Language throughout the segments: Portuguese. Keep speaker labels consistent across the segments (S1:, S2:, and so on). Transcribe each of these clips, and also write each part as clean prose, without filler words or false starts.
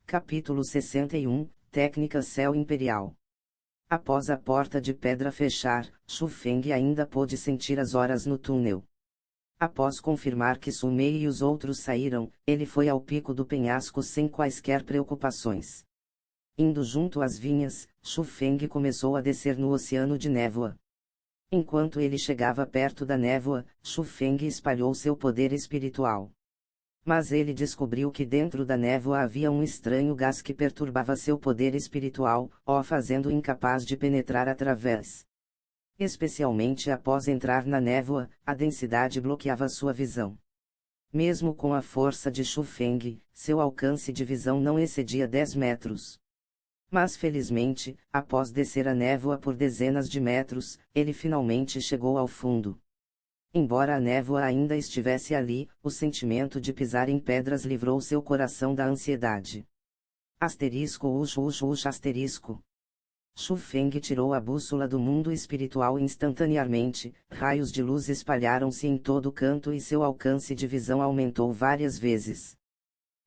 S1: Capítulo 61, Técnica Céu Imperial. Após a porta de pedra fechar, Xu Feng ainda pôde sentir as horas no túnel. Após confirmar que Su Mei e os outros saíram, ele foi ao pico do penhasco sem quaisquer preocupações. Indo junto às vinhas, Xu Feng começou a descer no oceano de névoa. Enquanto ele chegava perto da névoa, Xu Feng espalhou seu poder espiritual. Mas ele descobriu que dentro da névoa havia um estranho gás que perturbava seu poder espiritual, o fazendo incapaz de penetrar através. Especialmente após entrar na névoa, a densidade bloqueava sua visão. Mesmo com a força de Xu Feng, seu alcance de visão não excedia 10 metros. Mas felizmente, após descer a névoa por dezenas de metros, ele finalmente chegou ao fundo. Embora a névoa ainda estivesse ali, o sentimento de pisar em pedras livrou seu coração da ansiedade. Asterisco. Xu Feng tirou a bússola do mundo espiritual instantaneamente, raios de luz espalharam-se em todo canto e seu alcance de visão aumentou várias vezes.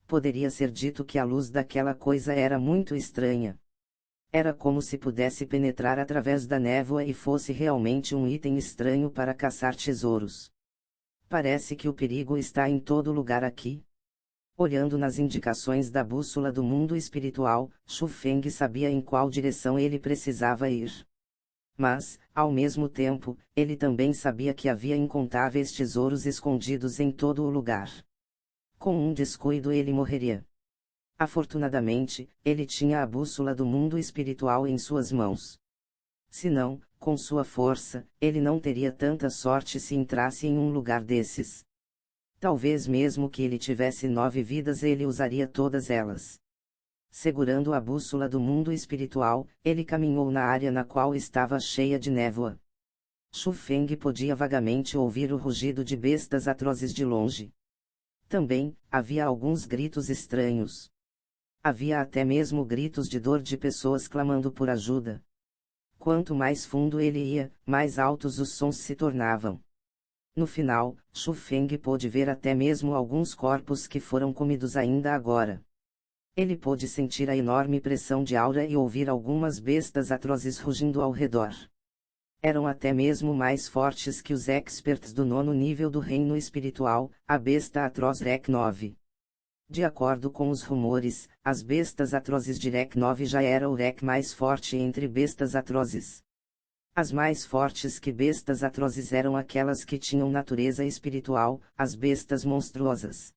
S1: Poderia ser dito que a luz daquela coisa era muito estranha. Era como se pudesse penetrar através da névoa e fosse realmente um item estranho para caçar tesouros. Parece que o perigo está em todo lugar aqui. Olhando nas indicações da bússola do mundo espiritual, Xu Feng sabia em qual direção ele precisava ir. Mas, ao mesmo tempo, ele também sabia que havia incontáveis tesouros escondidos em todo o lugar. Com um descuido ele morreria. Afortunadamente, ele tinha a bússola do mundo espiritual em suas mãos. Se não, com sua força, ele não teria tanta sorte se entrasse em um lugar desses. Talvez mesmo que ele tivesse 9 vidas ele usaria todas elas. Segurando a bússola do mundo espiritual, ele caminhou na área na qual estava cheia de névoa. Xu Feng podia vagamente ouvir o rugido de bestas atrozes de longe. Também, havia alguns gritos estranhos. Havia até mesmo gritos de dor de pessoas clamando por ajuda. Quanto mais fundo ele ia, mais altos os sons se tornavam. No final, Xu Feng pôde ver até mesmo alguns corpos que foram comidos ainda agora. Ele pôde sentir a enorme pressão de aura e ouvir algumas bestas atrozes rugindo ao redor. Eram até mesmo mais fortes que os experts do 9º nível do reino espiritual, a besta atroz Rec 9. De acordo com os rumores, as bestas atrozes de Rec 9 já era o Rec mais forte entre bestas atrozes. As mais fortes que bestas atrozes eram aquelas que tinham natureza espiritual, as bestas monstruosas.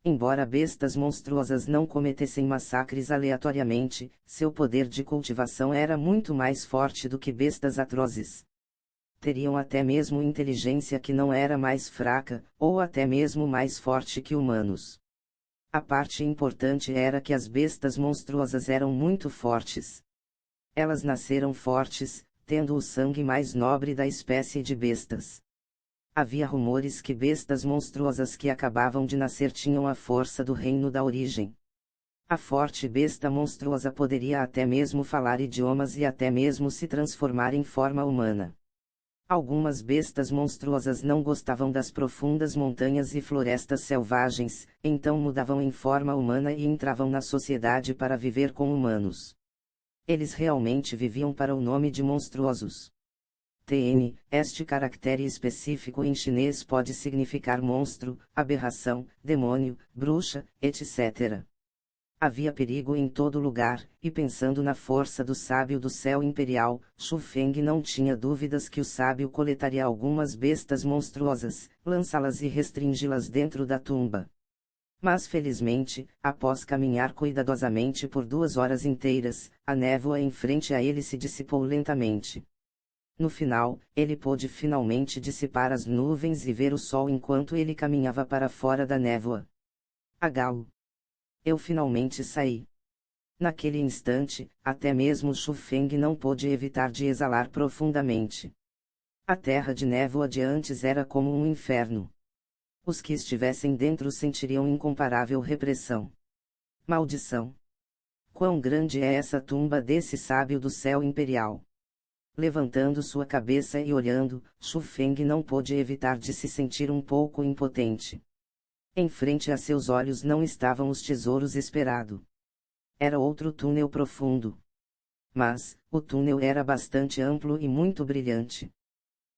S1: Embora bestas monstruosas não cometessem massacres aleatoriamente, seu poder de cultivação era muito mais forte do que bestas atrozes. Teriam até mesmo inteligência que não era mais fraca, ou até mesmo mais forte que humanos. A parte importante era que as bestas monstruosas eram muito fortes. Elas nasceram fortes, tendo o sangue mais nobre da espécie de bestas. Havia rumores que bestas monstruosas que acabavam de nascer tinham a força do reino da origem. A forte besta monstruosa poderia até mesmo falar idiomas e até mesmo se transformar em forma humana. Algumas bestas monstruosas não gostavam das profundas montanhas e florestas selvagens, então mudavam em forma humana e entravam na sociedade para viver com humanos. Eles realmente viviam para o nome de monstruosos. Este caractere específico em chinês pode significar monstro, aberração, demônio, bruxa, etc. Havia perigo em todo lugar, e pensando na força do sábio do céu imperial, Xu Feng não tinha dúvidas que o sábio coletaria algumas bestas monstruosas, lançá-las e restringi-las dentro da tumba. Mas felizmente, após caminhar cuidadosamente por 2 horas inteiras, a névoa em frente a ele se dissipou lentamente. No final, ele pôde finalmente dissipar as nuvens e ver o sol enquanto ele caminhava para fora da névoa. Agalo. Eu finalmente saí. Naquele instante, até mesmo Xu Feng não pôde evitar de exalar profundamente. A terra de névoa de antes era como um inferno. Os que estivessem dentro sentiriam incomparável repressão. Maldição! Quão grande é essa tumba desse sábio do céu imperial! Levantando sua cabeça e olhando, Xu Feng não pôde evitar de se sentir um pouco impotente. Em frente a seus olhos não estavam os tesouros esperados. Era outro túnel profundo. Mas, o túnel era bastante amplo e muito brilhante.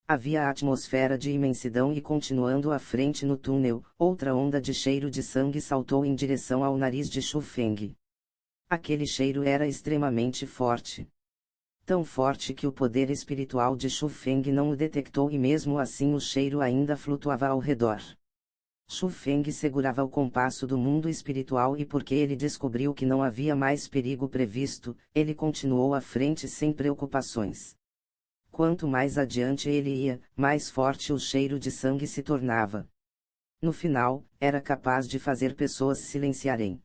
S1: Havia a atmosfera de imensidão e continuando à frente no túnel, outra onda de cheiro de sangue saltou em direção ao nariz de Shu Feng. Aquele cheiro era extremamente forte. Tão forte que o poder espiritual de Shu Feng não o detectou e mesmo assim o cheiro ainda flutuava ao redor. Shu Feng segurava o compasso do mundo espiritual e porque ele descobriu que não havia mais perigo previsto, ele continuou à frente sem preocupações. Quanto mais adiante ele ia, mais forte o cheiro de sangue se tornava. No final, era capaz de fazer pessoas silenciarem.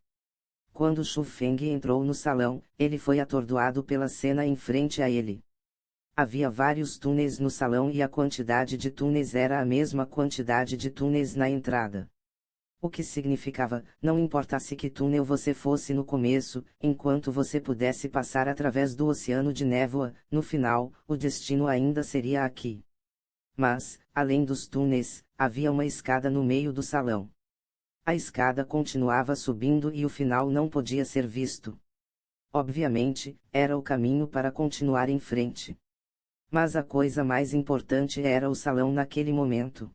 S1: Quando Shu Feng entrou no salão, ele foi atordoado pela cena em frente a ele. Havia vários túneis no salão e a quantidade de túneis era a mesma quantidade de túneis na entrada. O que significava, não importasse que túnel você fosse no começo, enquanto você pudesse passar através do oceano de névoa, no final, o destino ainda seria aqui. Mas, além dos túneis, havia uma escada no meio do salão. A escada continuava subindo e o final não podia ser visto. Obviamente, era o caminho para continuar em frente. Mas a coisa mais importante era o salão naquele momento.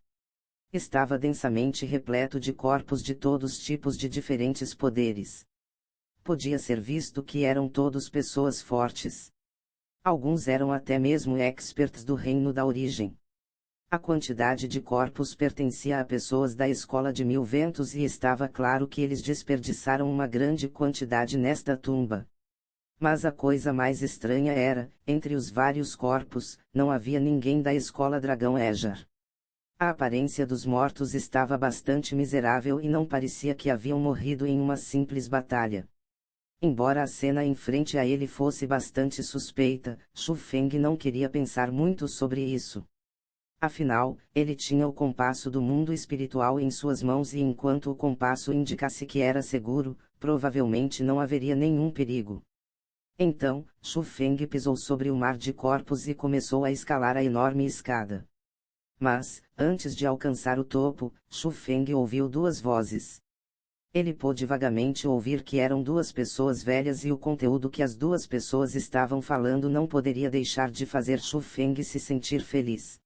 S1: Estava densamente repleto de corpos de todos tipos de diferentes poderes. Podia ser visto que eram todos pessoas fortes. Alguns eram até mesmo experts do reino da origem. A quantidade de corpos pertencia a pessoas da Escola de Mil Ventos e estava claro que eles desperdiçaram uma grande quantidade nesta tumba. Mas a coisa mais estranha era, entre os vários corpos, não havia ninguém da Escola Dragão Ejar. A aparência dos mortos estava bastante miserável e não parecia que haviam morrido em uma simples batalha. Embora a cena em frente a ele fosse bastante suspeita, Shu Feng não queria pensar muito sobre isso. Afinal, ele tinha o compasso do mundo espiritual em suas mãos e enquanto o compasso indicasse que era seguro, provavelmente não haveria nenhum perigo. Então, Shu Feng pisou sobre o mar de corpos e começou a escalar a enorme escada. Mas, antes de alcançar o topo, Shu Feng ouviu duas vozes. Ele pôde vagamente ouvir que eram duas pessoas velhas e o conteúdo que as duas pessoas estavam falando não poderia deixar de fazer Shu Feng se sentir feliz.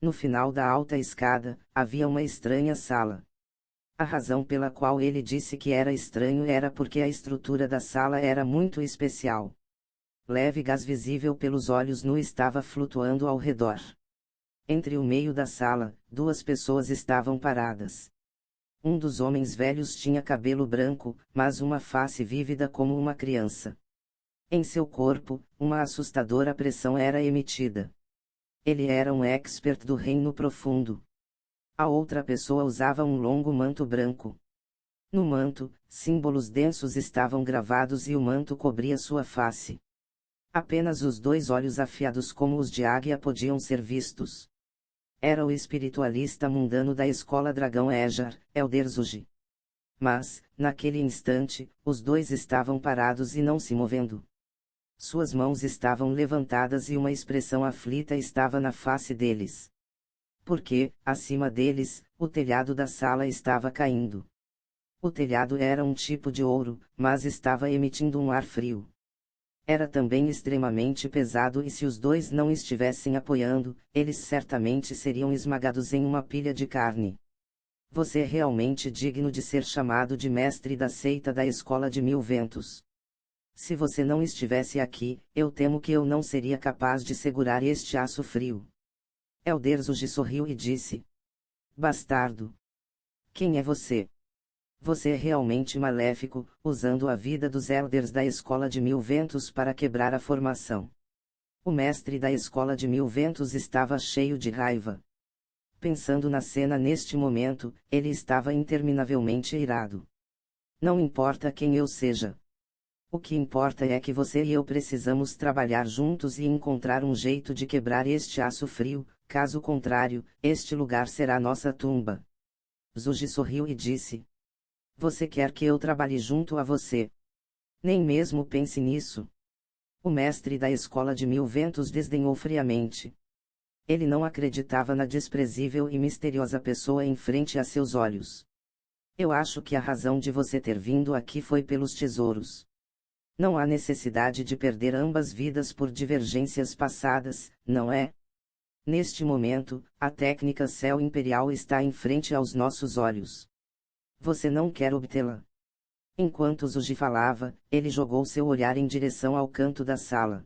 S1: No final da alta escada, havia uma estranha sala. A razão pela qual ele disse que era estranho era porque a estrutura da sala era muito especial. Leve gás visível pelos olhos nu estava flutuando ao redor. Entre o meio da sala, duas pessoas estavam paradas. Um dos homens velhos tinha cabelo branco, mas uma face vívida como uma criança. Em seu corpo, uma assustadora pressão era emitida. Ele era um expert do Reino Profundo. A outra pessoa usava um longo manto branco. No manto, símbolos densos estavam gravados e o manto cobria sua face. Apenas os dois olhos afiados como os de águia podiam ser vistos. Era o espiritualista mundano da Escola Dragão Ejar, Elder Zuji. Mas, naquele instante, os dois estavam parados e não se movendo. Suas mãos estavam levantadas e uma expressão aflita estava na face deles. Porque, acima deles, o telhado da sala estava caindo. O telhado era um tipo de ouro, mas estava emitindo um ar frio. Era também extremamente pesado e se os dois não estivessem apoiando, eles certamente seriam esmagados em uma pilha de carne. Você é realmente digno de ser chamado de mestre da seita da Escola de Mil Ventos. Se você não estivesse aqui, eu temo que eu não seria capaz de segurar este aço frio. Elder Zuji sorriu e disse: Bastardo! Quem é você? Você é realmente maléfico, usando a vida dos Elders da Escola de Mil Ventos para quebrar a formação. O mestre da Escola de Mil Ventos estava cheio de raiva. Pensando na cena neste momento, ele estava interminavelmente irado. Não importa quem eu seja. O que importa é que você e eu precisamos trabalhar juntos e encontrar um jeito de quebrar este aço frio, caso contrário, este lugar será nossa tumba. Zuji sorriu e disse: Você quer que eu trabalhe junto a você? Nem mesmo pense nisso. O mestre da Escola de Mil Ventos desdenhou friamente. Ele não acreditava na desprezível e misteriosa pessoa em frente a seus olhos. Eu acho que a razão de você ter vindo aqui foi pelos tesouros. Não há necessidade de perder ambas vidas por divergências passadas, não é? Neste momento, a técnica Céu Imperial está em frente aos nossos olhos. Você não quer obtê-la? Enquanto Zuji falava, ele jogou seu olhar em direção ao canto da sala.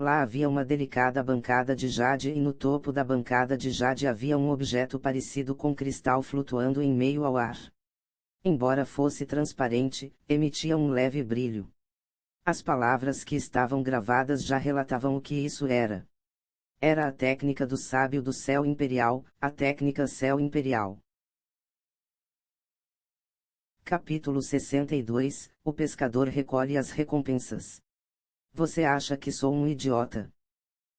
S1: Lá havia uma delicada bancada de jade e no topo da bancada de jade havia um objeto parecido com cristal flutuando em meio ao ar. Embora fosse transparente, emitia um leve brilho. As palavras que estavam gravadas já relatavam o que isso era. Era a técnica do sábio do Céu Imperial, a técnica Céu Imperial. Capítulo 62 – O pescador recolhe as recompensas. Você acha que sou um idiota?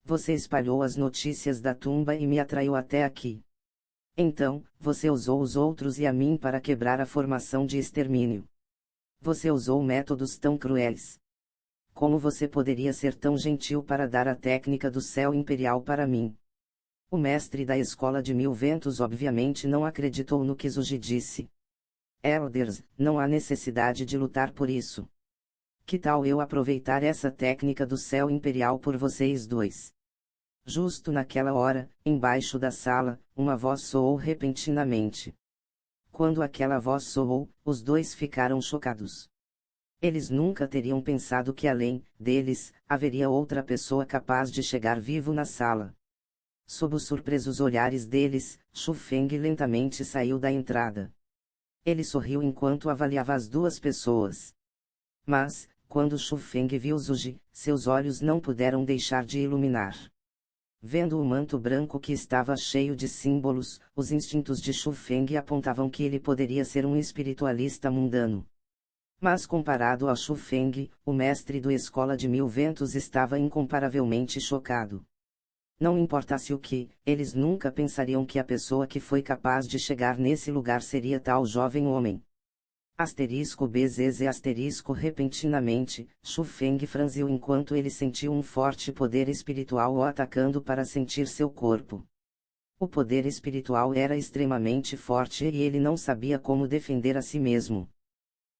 S1: Você espalhou as notícias da tumba e me atraiu até aqui. Então, você usou os outros e a mim para quebrar a formação de extermínio. Você usou métodos tão cruéis. Como você poderia ser tão gentil para dar a técnica do Céu Imperial para mim? O mestre da Escola de Mil Ventos obviamente não acreditou no que Zuji disse. Elders, não há necessidade de lutar por isso. Que tal eu aproveitar essa técnica do Céu Imperial por vocês dois? Justo naquela hora, embaixo da sala, uma voz soou repentinamente. Quando aquela voz soou, os dois ficaram chocados. Eles nunca teriam pensado que além deles, haveria outra pessoa capaz de chegar vivo na sala. Sob os surpresos olhares deles, Shu Feng lentamente saiu da entrada. Ele sorriu enquanto avaliava as duas pessoas. Mas, quando Shu Feng viu Zuji, seus olhos não puderam deixar de iluminar. Vendo o manto branco que estava cheio de símbolos, os instintos de Shu Feng apontavam que ele poderia ser um espiritualista mundano. Mas comparado a Shu Feng, o mestre do Escola de Mil Ventos estava incomparavelmente chocado. Não importasse o que, eles nunca pensariam que a pessoa que foi capaz de chegar nesse lugar seria tal jovem homem. Asterisco BZZ asterisco repentinamente, Shu Feng franziu enquanto ele sentiu um forte poder espiritual o atacando para sentir seu corpo. O poder espiritual era extremamente forte e ele não sabia como defender a si mesmo.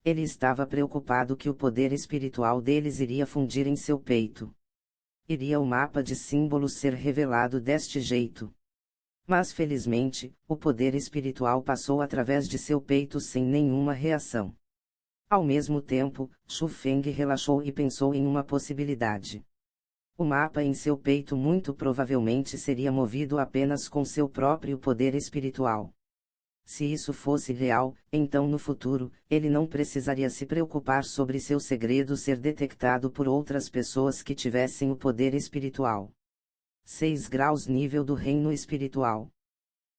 S1: Ele estava preocupado que o poder espiritual deles iria fundir em seu peito. Iria o mapa de símbolos ser revelado deste jeito. Mas felizmente, o poder espiritual passou através de seu peito sem nenhuma reação. Ao mesmo tempo, Shu Feng relaxou e pensou em uma possibilidade. O mapa em seu peito muito provavelmente seria movido apenas com seu próprio poder espiritual. Se isso fosse real, então no futuro, ele não precisaria se preocupar sobre seu segredo ser detectado por outras pessoas que tivessem o poder espiritual. 6 graus nível do reino espiritual.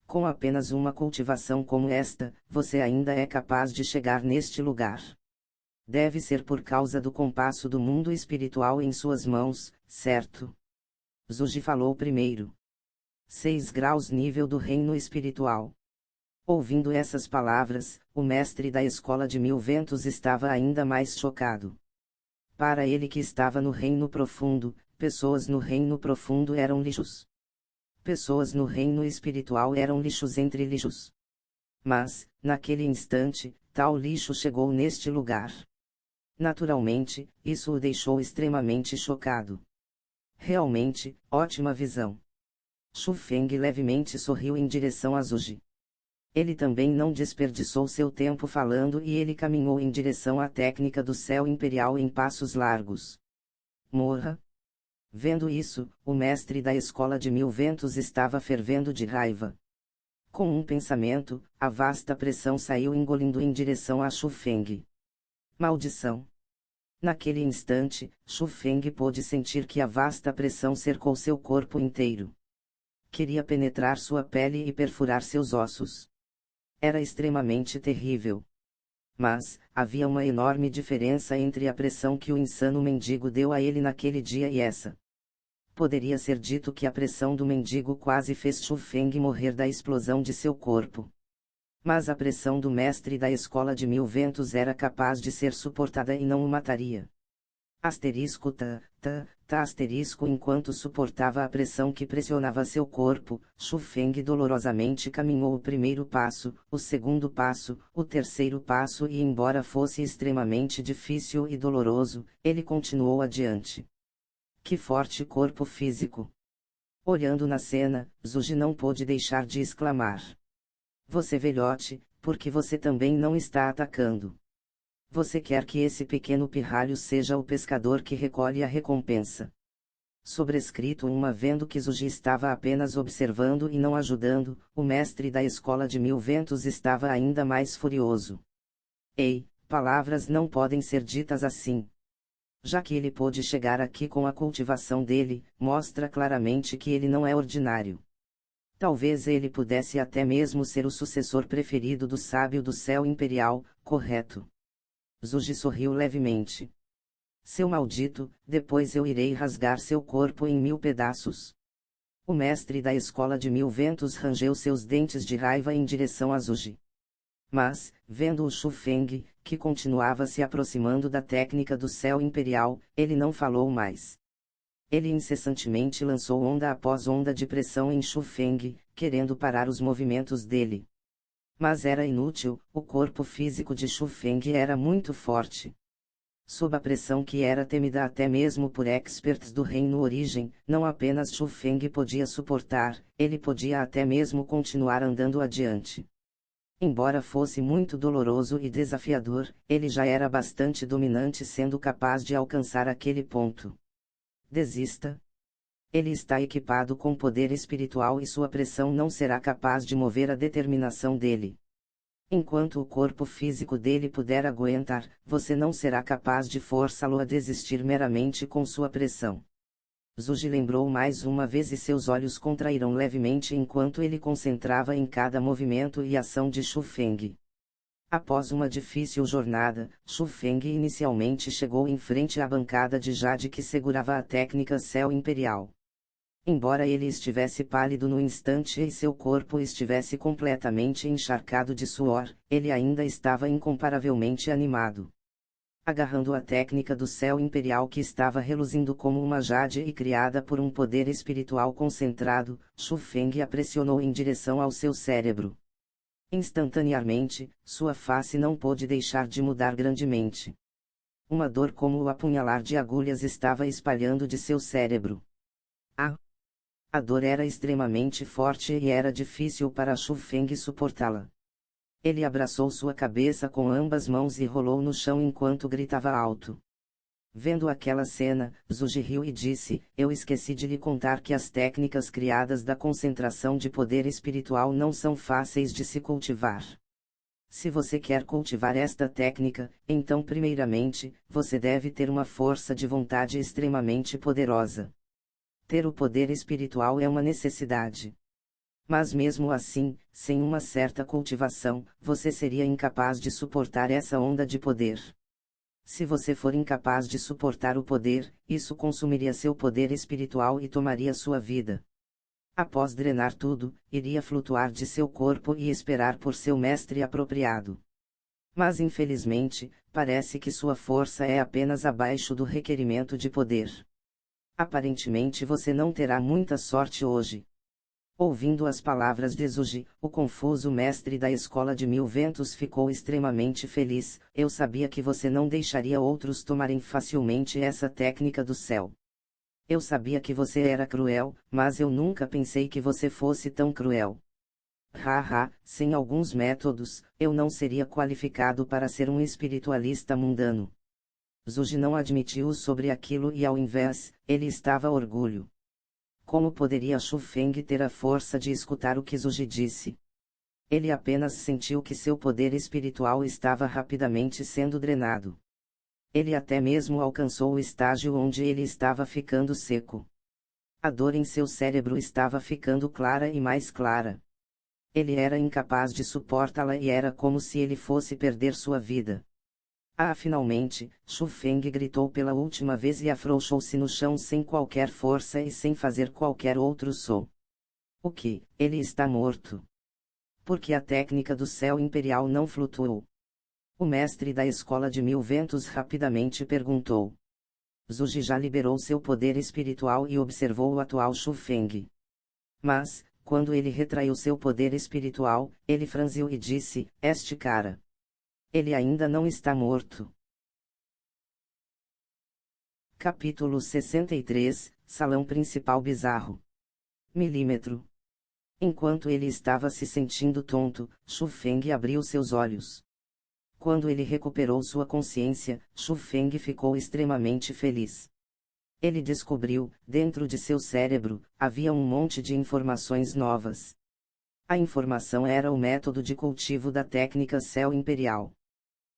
S1: Com apenas uma cultivação como esta, você ainda é capaz de chegar neste lugar. Deve ser por causa do compasso do mundo espiritual em suas mãos, certo? Zuji falou primeiro. 6 graus nível do reino espiritual. Ouvindo essas palavras, o mestre da Escola de Mil Ventos estava ainda mais chocado. Para ele que estava no reino profundo, pessoas no reino profundo eram lixos. Pessoas no reino espiritual eram lixos entre lixos. Mas, naquele instante, tal lixo chegou neste lugar. Naturalmente, isso o deixou extremamente chocado. Realmente, ótima visão. Shu Feng levemente sorriu em direção a Zuji. Ele também não desperdiçou seu tempo falando e ele caminhou em direção à técnica do Céu Imperial em passos largos. Morra! Vendo isso, o mestre da Escola de Mil Ventos estava fervendo de raiva. Com um pensamento, a vasta pressão saiu engolindo em direção a Shu Feng. Maldição! Naquele instante, Shu Feng pôde sentir que a vasta pressão cercou seu corpo inteiro. Queria penetrar sua pele e perfurar seus ossos. Era extremamente terrível. Mas, havia uma enorme diferença entre a pressão que o insano mendigo deu a ele naquele dia e essa. Poderia ser dito que a pressão do mendigo quase fez Shu Feng morrer da explosão de seu corpo. Mas a pressão do mestre da Escola de Mil Ventos era capaz de ser suportada e não o mataria. Asterisco Enquanto suportava a pressão que pressionava seu corpo, Shu Feng dolorosamente caminhou o primeiro passo, o segundo passo, o terceiro passo e embora fosse extremamente difícil e doloroso, ele continuou adiante. Que forte corpo físico! Olhando na cena, Zuji não pôde deixar de exclamar. Você velhote, por que você também não está atacando? Você quer que esse pequeno pirralho seja o pescador que recolhe a recompensa. Sobrescrito uma vendo que Zuji estava apenas observando e não ajudando, o mestre da escola de 1000 ventos estava ainda mais furioso. Ei, palavras não podem ser ditas assim. Já que ele pôde chegar aqui com a cultivação dele, mostra claramente que ele não é ordinário. Talvez ele pudesse até mesmo ser o sucessor preferido do sábio do céu imperial, correto? Zuji sorriu levemente. Seu maldito, depois eu irei rasgar seu corpo em 1000 pedaços. O mestre da escola de 1000 ventos rangeu seus dentes de raiva em direção a Zuji. Mas, vendo o Shu Feng, que continuava se aproximando da técnica do céu imperial, ele não falou mais. Ele incessantemente lançou onda após onda de pressão em Shu Feng, querendo parar os movimentos dele. Mas era inútil, o corpo físico de Shu Feng era muito forte. Sob a pressão que era temida até mesmo por experts do Reino Origem, não apenas Shu Feng podia suportar, ele podia até mesmo continuar andando adiante. Embora fosse muito doloroso e desafiador, ele já era bastante dominante sendo capaz de alcançar aquele ponto. Desista. Ele está equipado com poder espiritual e sua pressão não será capaz de mover a determinação dele. Enquanto o corpo físico dele puder aguentar, você não será capaz de forçá-lo a desistir meramente com sua pressão. Zuji lembrou mais uma vez e seus olhos contraíram levemente enquanto ele concentrava em cada movimento e ação de Shu Feng. Após uma difícil jornada, Shu Feng inicialmente chegou em frente à bancada de Jade que segurava a técnica Céu Imperial. Embora ele estivesse pálido no instante e seu corpo estivesse completamente encharcado de suor, ele ainda estava incomparavelmente animado. Agarrando a técnica do céu imperial que estava reluzindo como uma jade e criada por um poder espiritual concentrado, Shu Feng a pressionou em direção ao seu cérebro. Instantaneamente, sua face não pôde deixar de mudar grandemente. Uma dor como o apunhalar de agulhas estava espalhando de seu cérebro. A dor era extremamente forte e era difícil para Shu Feng suportá-la. Ele abraçou sua cabeça com ambas mãos e rolou no chão enquanto gritava alto. Vendo aquela cena, Zuji riu e disse, eu esqueci de lhe contar que as técnicas criadas da concentração de poder espiritual não são fáceis de se cultivar. Se você quer cultivar esta técnica, então primeiramente, você deve ter uma força de vontade extremamente poderosa. Ter o poder espiritual é uma necessidade. Mas mesmo assim, sem uma certa cultivação, você seria incapaz de suportar essa onda de poder. Se você for incapaz de suportar o poder, isso consumiria seu poder espiritual e tomaria sua vida. Após drenar tudo, iria flutuar de seu corpo e esperar por seu mestre apropriado. Mas infelizmente, parece que sua força é apenas abaixo do requerimento de poder. Aparentemente você não terá muita sorte hoje. Ouvindo as palavras de Zuji, o confuso mestre da escola de 1000 ventos ficou extremamente feliz. Eu sabia que você não deixaria outros tomarem facilmente essa técnica do céu. Eu sabia que você era cruel, mas eu nunca pensei que você fosse tão cruel. Haha, sem alguns métodos, eu não seria qualificado para ser um espiritualista mundano. Zuji não admitiu sobre aquilo e ao invés, ele estava orgulho. Como poderia Shu Feng ter a força de escutar o que Zuji disse? Ele apenas sentiu que seu poder espiritual estava rapidamente sendo drenado. Ele até mesmo alcançou o estágio onde ele estava ficando seco. A dor em seu cérebro estava ficando clara e mais clara. Ele era incapaz de suportá-la e era como se ele fosse perder sua vida. Finalmente, Shu Feng gritou pela última vez e afrouxou-se no chão sem qualquer força e sem fazer qualquer outro som. O que? Ele está morto. Porque a técnica do céu imperial não flutuou. O mestre da escola de 1000 ventos rapidamente perguntou. Zuji já liberou seu poder espiritual e observou o atual Shu Feng. Mas, quando ele retraiu seu poder espiritual, ele franziu e disse: Este cara. Ele ainda não está morto. Capítulo 63, Salão Principal Bizarro. Milímetro. Enquanto ele estava se sentindo tonto, Shu Feng abriu seus olhos. Quando ele recuperou sua consciência, Shu Feng ficou extremamente feliz. Ele descobriu, dentro de seu cérebro, havia um monte de informações novas. A informação era o método de cultivo da técnica Céu Imperial.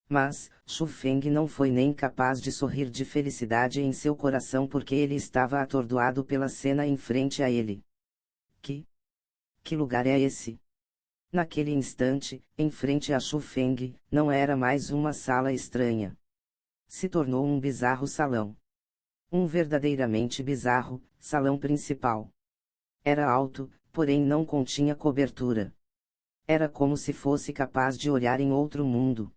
S1: Mas, Shu Feng não foi nem capaz de sorrir de felicidade em seu coração porque ele estava atordoado pela cena em frente a ele. Que lugar é esse? Naquele instante, em frente a Shu Feng, não era mais uma sala estranha. Se tornou um bizarro salão. Um verdadeiramente bizarro salão principal. Era alto, porém não continha cobertura. Era como se fosse capaz de olhar em outro mundo.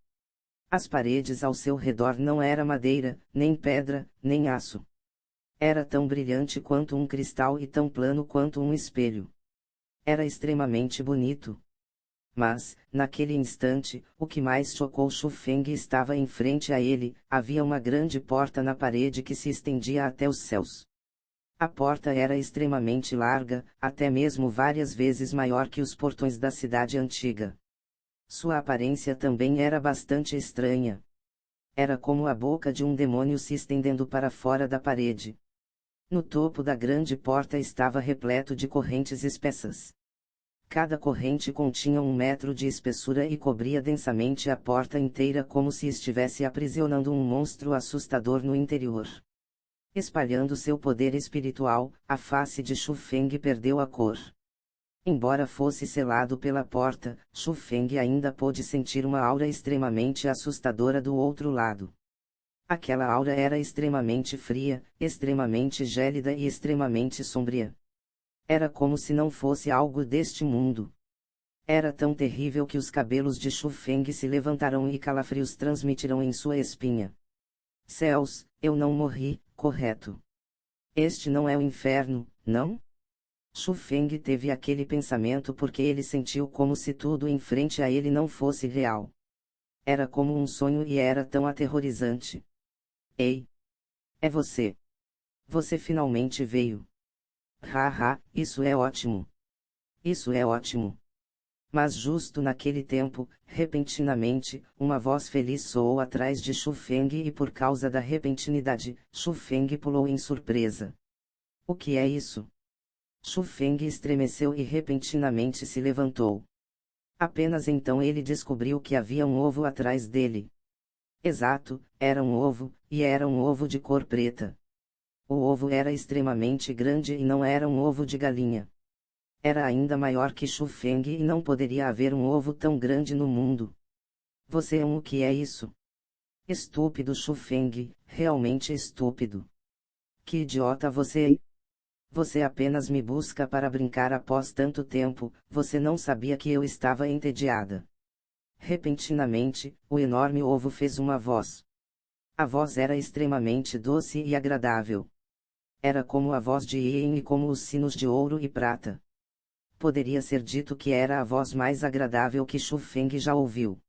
S1: As paredes ao seu redor não era madeira, nem pedra, nem aço. Era tão brilhante quanto um cristal e tão plano quanto um espelho. Era extremamente bonito. Mas, naquele instante, o que mais chocou Shu Feng estava em frente a ele, havia uma grande porta na parede que se estendia até os céus. A porta era extremamente larga, até mesmo várias vezes maior que os portões da cidade antiga. Sua aparência também era bastante estranha. Era como a boca de um demônio se estendendo para fora da parede. No topo da grande porta estava repleto de correntes espessas. Cada corrente continha 1 metro de espessura e cobria densamente a porta inteira como se estivesse aprisionando um monstro assustador no interior. Espalhando seu poder espiritual, a face de Shu Feng perdeu a cor. Embora fosse selado pela porta, Shu Feng ainda pôde sentir uma aura extremamente assustadora do outro lado. Aquela aura era extremamente fria, extremamente gélida e extremamente sombria. Era como se não fosse algo deste mundo. Era tão terrível que os cabelos de Shu Feng se levantaram e calafrios transmitiram em sua espinha. Céus, eu não morri, correto? Este não é o inferno, não? Shu Feng teve aquele pensamento porque ele sentiu como se tudo em frente a ele não fosse real. Era como um sonho e era tão aterrorizante. Ei! É você! Você finalmente veio! Haha, isso é ótimo! Isso é ótimo! Mas justo naquele tempo, repentinamente, uma voz feliz soou atrás de Shu Feng e por causa da repentinidade, Shu Feng pulou em surpresa. O que é isso? Shu Feng estremeceu e repentinamente se levantou. Apenas então ele descobriu que havia um ovo atrás dele. Exato, era um ovo, e era um ovo de cor preta. O ovo era extremamente grande e não era um ovo de galinha. Era ainda maior que Shu Feng e não poderia haver um ovo tão grande no mundo. Você é o que é isso? Estúpido Shu Feng, realmente estúpido. Que idiota você é? Você apenas me busca para brincar após tanto tempo, você não sabia que eu estava entediada. Repentinamente, o enorme ovo fez uma voz. A voz era extremamente doce e agradável. Era como a voz de Yin e como os sinos de ouro e prata. Poderia ser dito que era a voz mais agradável que Shu Feng já ouviu.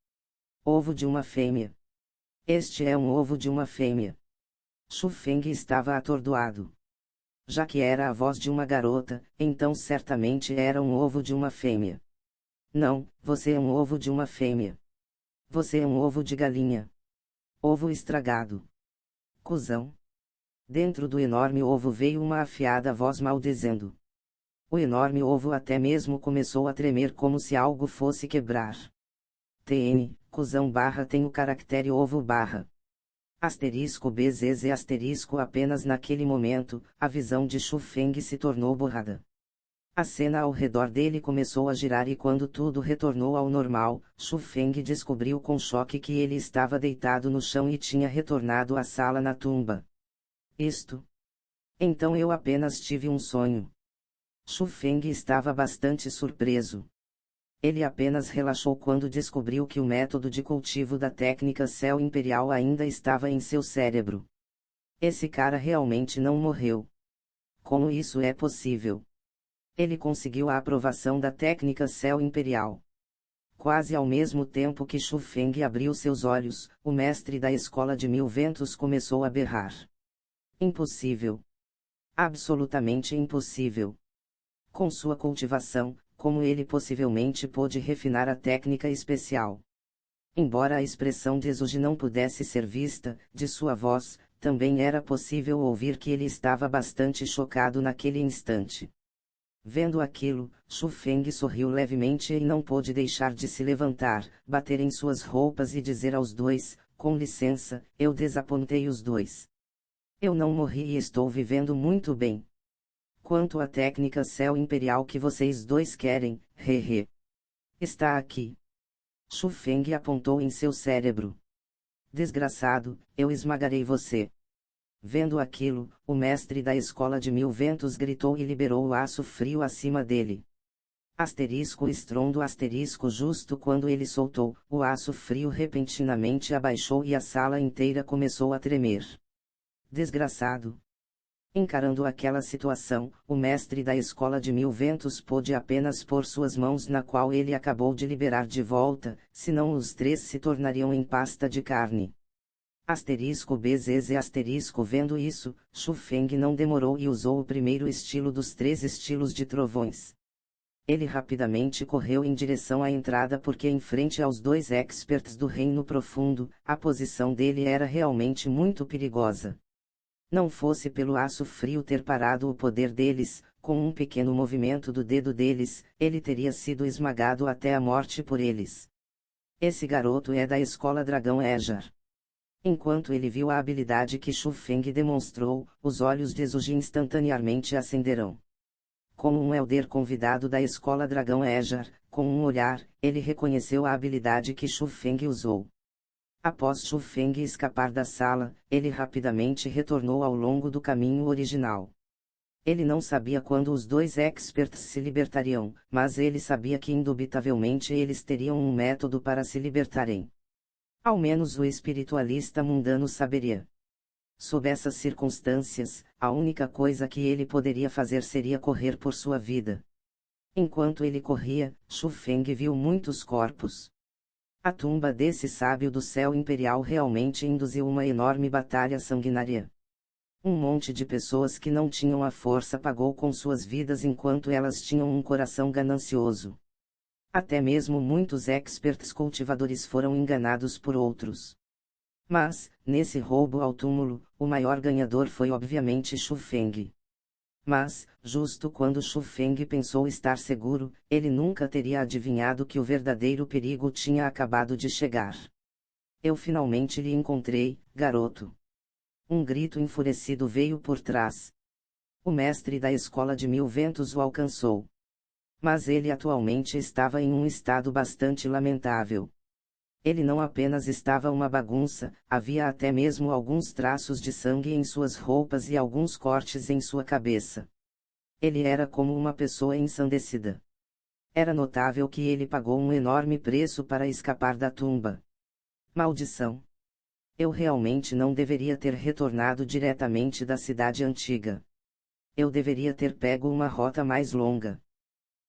S1: Ovo de uma fêmea. Este é um ovo de uma fêmea. Shu Feng estava atordoado. Já que era a voz de uma garota, então certamente era um ovo de uma fêmea. Não, você é um ovo de uma fêmea. Você é um ovo de galinha. Ovo estragado. Cusão. Dentro do enorme ovo veio uma afiada voz maldizendo. O enorme ovo até mesmo começou a tremer como se algo fosse quebrar. TN, cusão barra tem o caractere ovo barra. Asterisco BZZ asterisco apenas naquele momento, a visão de Shu Feng se tornou borrada. A cena ao redor dele começou a girar e quando tudo retornou ao normal, Shu Feng descobriu com choque que ele estava deitado no chão e tinha retornado à sala na tumba. Isto? Então eu apenas tive um sonho. Shu Feng estava bastante surpreso. Ele apenas relaxou quando descobriu que o método de cultivo da técnica Céu Imperial ainda estava em seu cérebro. Esse cara realmente não morreu. Como isso é possível? Ele conseguiu a aprovação da técnica Céu Imperial. Quase ao mesmo tempo que Shu Feng abriu seus olhos, o mestre da Escola de Mil Ventos começou a berrar. Impossível. Absolutamente impossível. Com sua cultivação, como ele possivelmente pôde refinar a técnica especial? Embora a expressão desuge não pudesse ser vista, de sua voz, também era possível ouvir que ele estava bastante chocado naquele instante. Vendo aquilo, Shu Feng sorriu levemente e não pôde deixar de se levantar, bater em suas roupas e dizer aos dois, com licença, eu desapontei os dois. Eu não morri e estou vivendo muito bem. Quanto à técnica Céu Imperial que vocês dois querem, hehe. Está aqui. Shu Feng apontou em seu cérebro. Desgraçado, eu esmagarei você. Vendo aquilo, o mestre da Escola de Mil Ventos gritou e liberou o aço frio acima dele. Asterisco estrondo asterisco justo quando ele soltou, o aço frio repentinamente abaixou e a sala inteira começou a tremer. Desgraçado. Encarando aquela situação, o mestre da Escola de Mil Ventos pôde apenas pôr suas mãos na qual ele acabou de liberar de volta, senão os três se tornariam em pasta de carne. Asterisco BZZ asterisco vendo isso, Shu Feng não demorou e usou o primeiro estilo dos três estilos de trovões. Ele rapidamente correu em direção à entrada porque em frente aos dois experts do Reino Profundo, a posição dele era realmente muito perigosa. Não fosse pelo aço frio ter parado o poder deles, com um pequeno movimento do dedo deles, ele teria sido esmagado até a morte por eles. Esse garoto é da Escola Dragão Ejar. Enquanto ele viu a habilidade que Shu Feng demonstrou, os olhos de Zuji instantaneamente acenderam. Como um elder convidado da Escola Dragão Ejar, com um olhar, ele reconheceu a habilidade que Shu Feng usou. Após Shu Feng escapar da sala, ele rapidamente retornou ao longo do caminho original. Ele não sabia quando os dois experts se libertariam, mas ele sabia que indubitavelmente eles teriam um método para se libertarem. Ao menos o espiritualista mundano saberia. Sob essas circunstâncias, a única coisa que ele poderia fazer seria correr por sua vida. Enquanto ele corria, Shu Feng viu muitos corpos. A tumba desse sábio do céu imperial realmente induziu uma enorme batalha sanguinária. Um monte de pessoas que não tinham a força pagou com suas vidas enquanto elas tinham um coração ganancioso. Até mesmo muitos experts cultivadores foram enganados por outros. Mas, nesse roubo ao túmulo, o maior ganhador foi obviamente Shu Feng. Mas, justo quando Shu Feng pensou estar seguro, ele nunca teria adivinhado que o verdadeiro perigo tinha acabado de chegar. Eu finalmente lhe encontrei, garoto. Um grito enfurecido veio por trás. O mestre da Escola de Mil Ventos o alcançou. Mas ele atualmente estava em um estado bastante lamentável. Ele não apenas estava uma bagunça, havia até mesmo alguns traços de sangue em suas roupas e alguns cortes em sua cabeça. Ele era como uma pessoa ensandecida. Era notável que ele pagou um enorme preço para escapar da tumba. Maldição! Eu realmente não deveria ter retornado diretamente da cidade antiga. Eu deveria ter pego uma rota mais longa.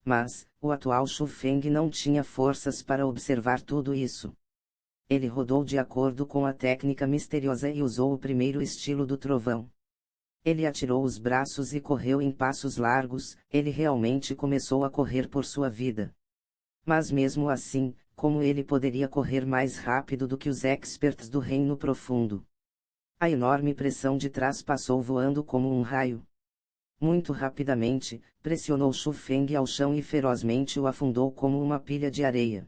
S1: Mas, o atual Shu Feng não tinha forças para observar tudo isso. Ele rodou de acordo com a técnica misteriosa e usou o primeiro estilo do trovão. Ele atirou os braços e correu em passos largos, ele realmente começou a correr por sua vida. Mas mesmo assim, como ele poderia correr mais rápido do que os experts do Reino Profundo? A enorme pressão de trás passou voando como um raio. Muito rapidamente, pressionou Shu Feng ao chão e ferozmente o afundou como uma pilha de areia.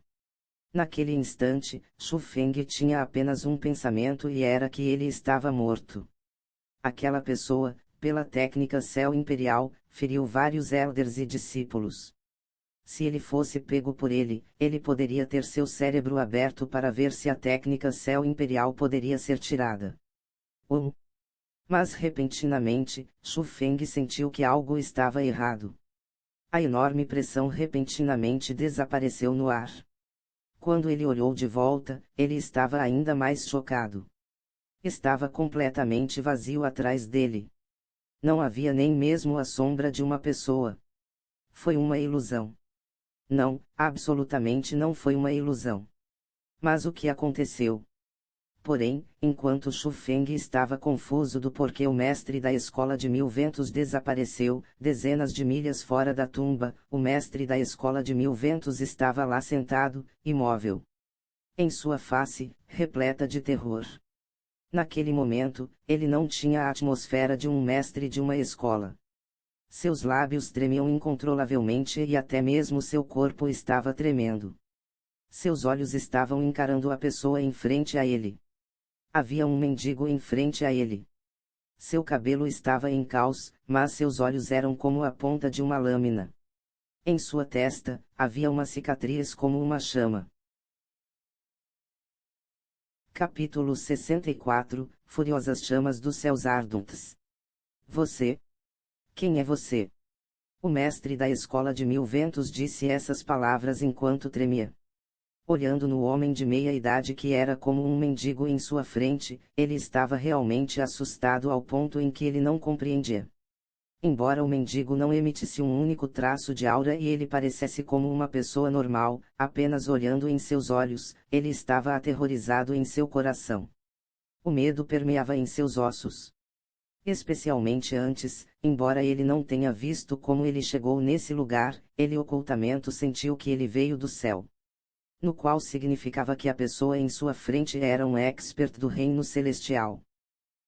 S1: Naquele instante, Shu Feng tinha apenas um pensamento e era que ele estava morto. Aquela pessoa, pela técnica Céu Imperial, feriu vários elders e discípulos. Se ele fosse pego por ele, ele poderia ter seu cérebro aberto para ver se a técnica Céu Imperial poderia ser tirada. Mas repentinamente, Shu Feng sentiu que algo estava errado. A enorme pressão repentinamente desapareceu no ar. Quando ele olhou de volta, ele estava ainda mais chocado. Estava completamente vazio atrás dele. Não havia nem mesmo a sombra de uma pessoa. Foi uma ilusão. Não, absolutamente não foi uma ilusão. Mas o que aconteceu? Porém, enquanto Xu Feng estava confuso do porquê o mestre da escola de mil ventos desapareceu, dezenas de milhas fora da tumba, o mestre da escola de mil ventos estava lá sentado, imóvel. Em sua face, repleta de terror. Naquele momento, ele não tinha a atmosfera de um mestre de uma escola. Seus lábios tremiam incontrolavelmente e até mesmo seu corpo estava tremendo. Seus olhos estavam encarando a pessoa em frente a ele. Havia um mendigo em frente a ele. Seu cabelo estava em caos, mas seus olhos eram como a ponta de uma lâmina. Em sua testa, havia uma cicatriz como uma chama. Capítulo 64, Furiosas chamas dos céus ardentes. Você? Quem é você? O mestre da escola de mil ventos disse essas palavras enquanto tremia. Olhando no homem de meia idade que era como um mendigo em sua frente, ele estava realmente assustado ao ponto em que ele não compreendia. Embora o mendigo não emitisse um único traço de aura e ele parecesse como uma pessoa normal, apenas olhando em seus olhos, ele estava aterrorizado em seu coração. O medo permeava em seus ossos. Especialmente antes, embora ele não tenha visto como ele chegou nesse lugar, ele ocultamente sentiu que ele veio do céu. No qual significava que a pessoa em sua frente era um expert do reino celestial.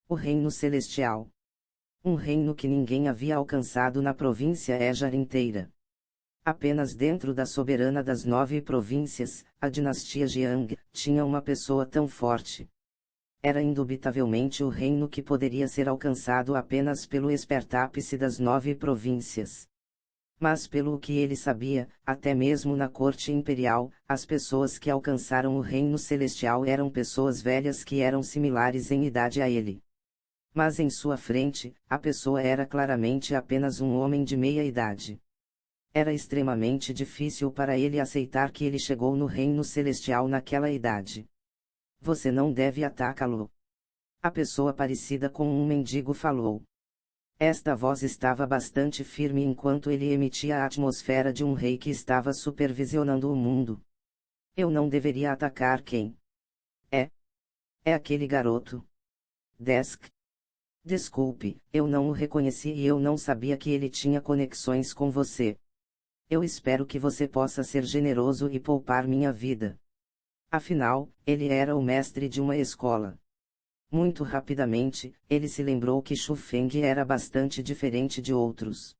S1: O reino celestial. Um reino que ninguém havia alcançado na província Ejar inteira. Apenas dentro da soberana das 9 províncias, a dinastia Jiang, tinha uma pessoa tão forte. Era indubitavelmente o reino que poderia ser alcançado apenas pelo espertápice das 9 províncias. Mas pelo que ele sabia, até mesmo na corte imperial, as pessoas que alcançaram o reino celestial eram pessoas velhas que eram similares em idade a ele. Mas em sua frente, a pessoa era claramente apenas um homem de meia idade. Era extremamente difícil para ele aceitar que ele chegou no reino celestial naquela idade. Você não deve atacá-lo. A pessoa parecida com um mendigo falou. Esta voz estava bastante firme enquanto ele emitia a atmosfera de um rei que estava supervisionando o mundo. Eu não deveria atacar quem? É. É aquele garoto. Desk. Desculpe, eu não o reconheci e eu não sabia que ele tinha conexões com você. Eu espero que você possa ser generoso e poupar minha vida. Afinal, ele era o mestre de uma escola. Muito rapidamente, ele se lembrou que Xu Feng era bastante diferente de outros.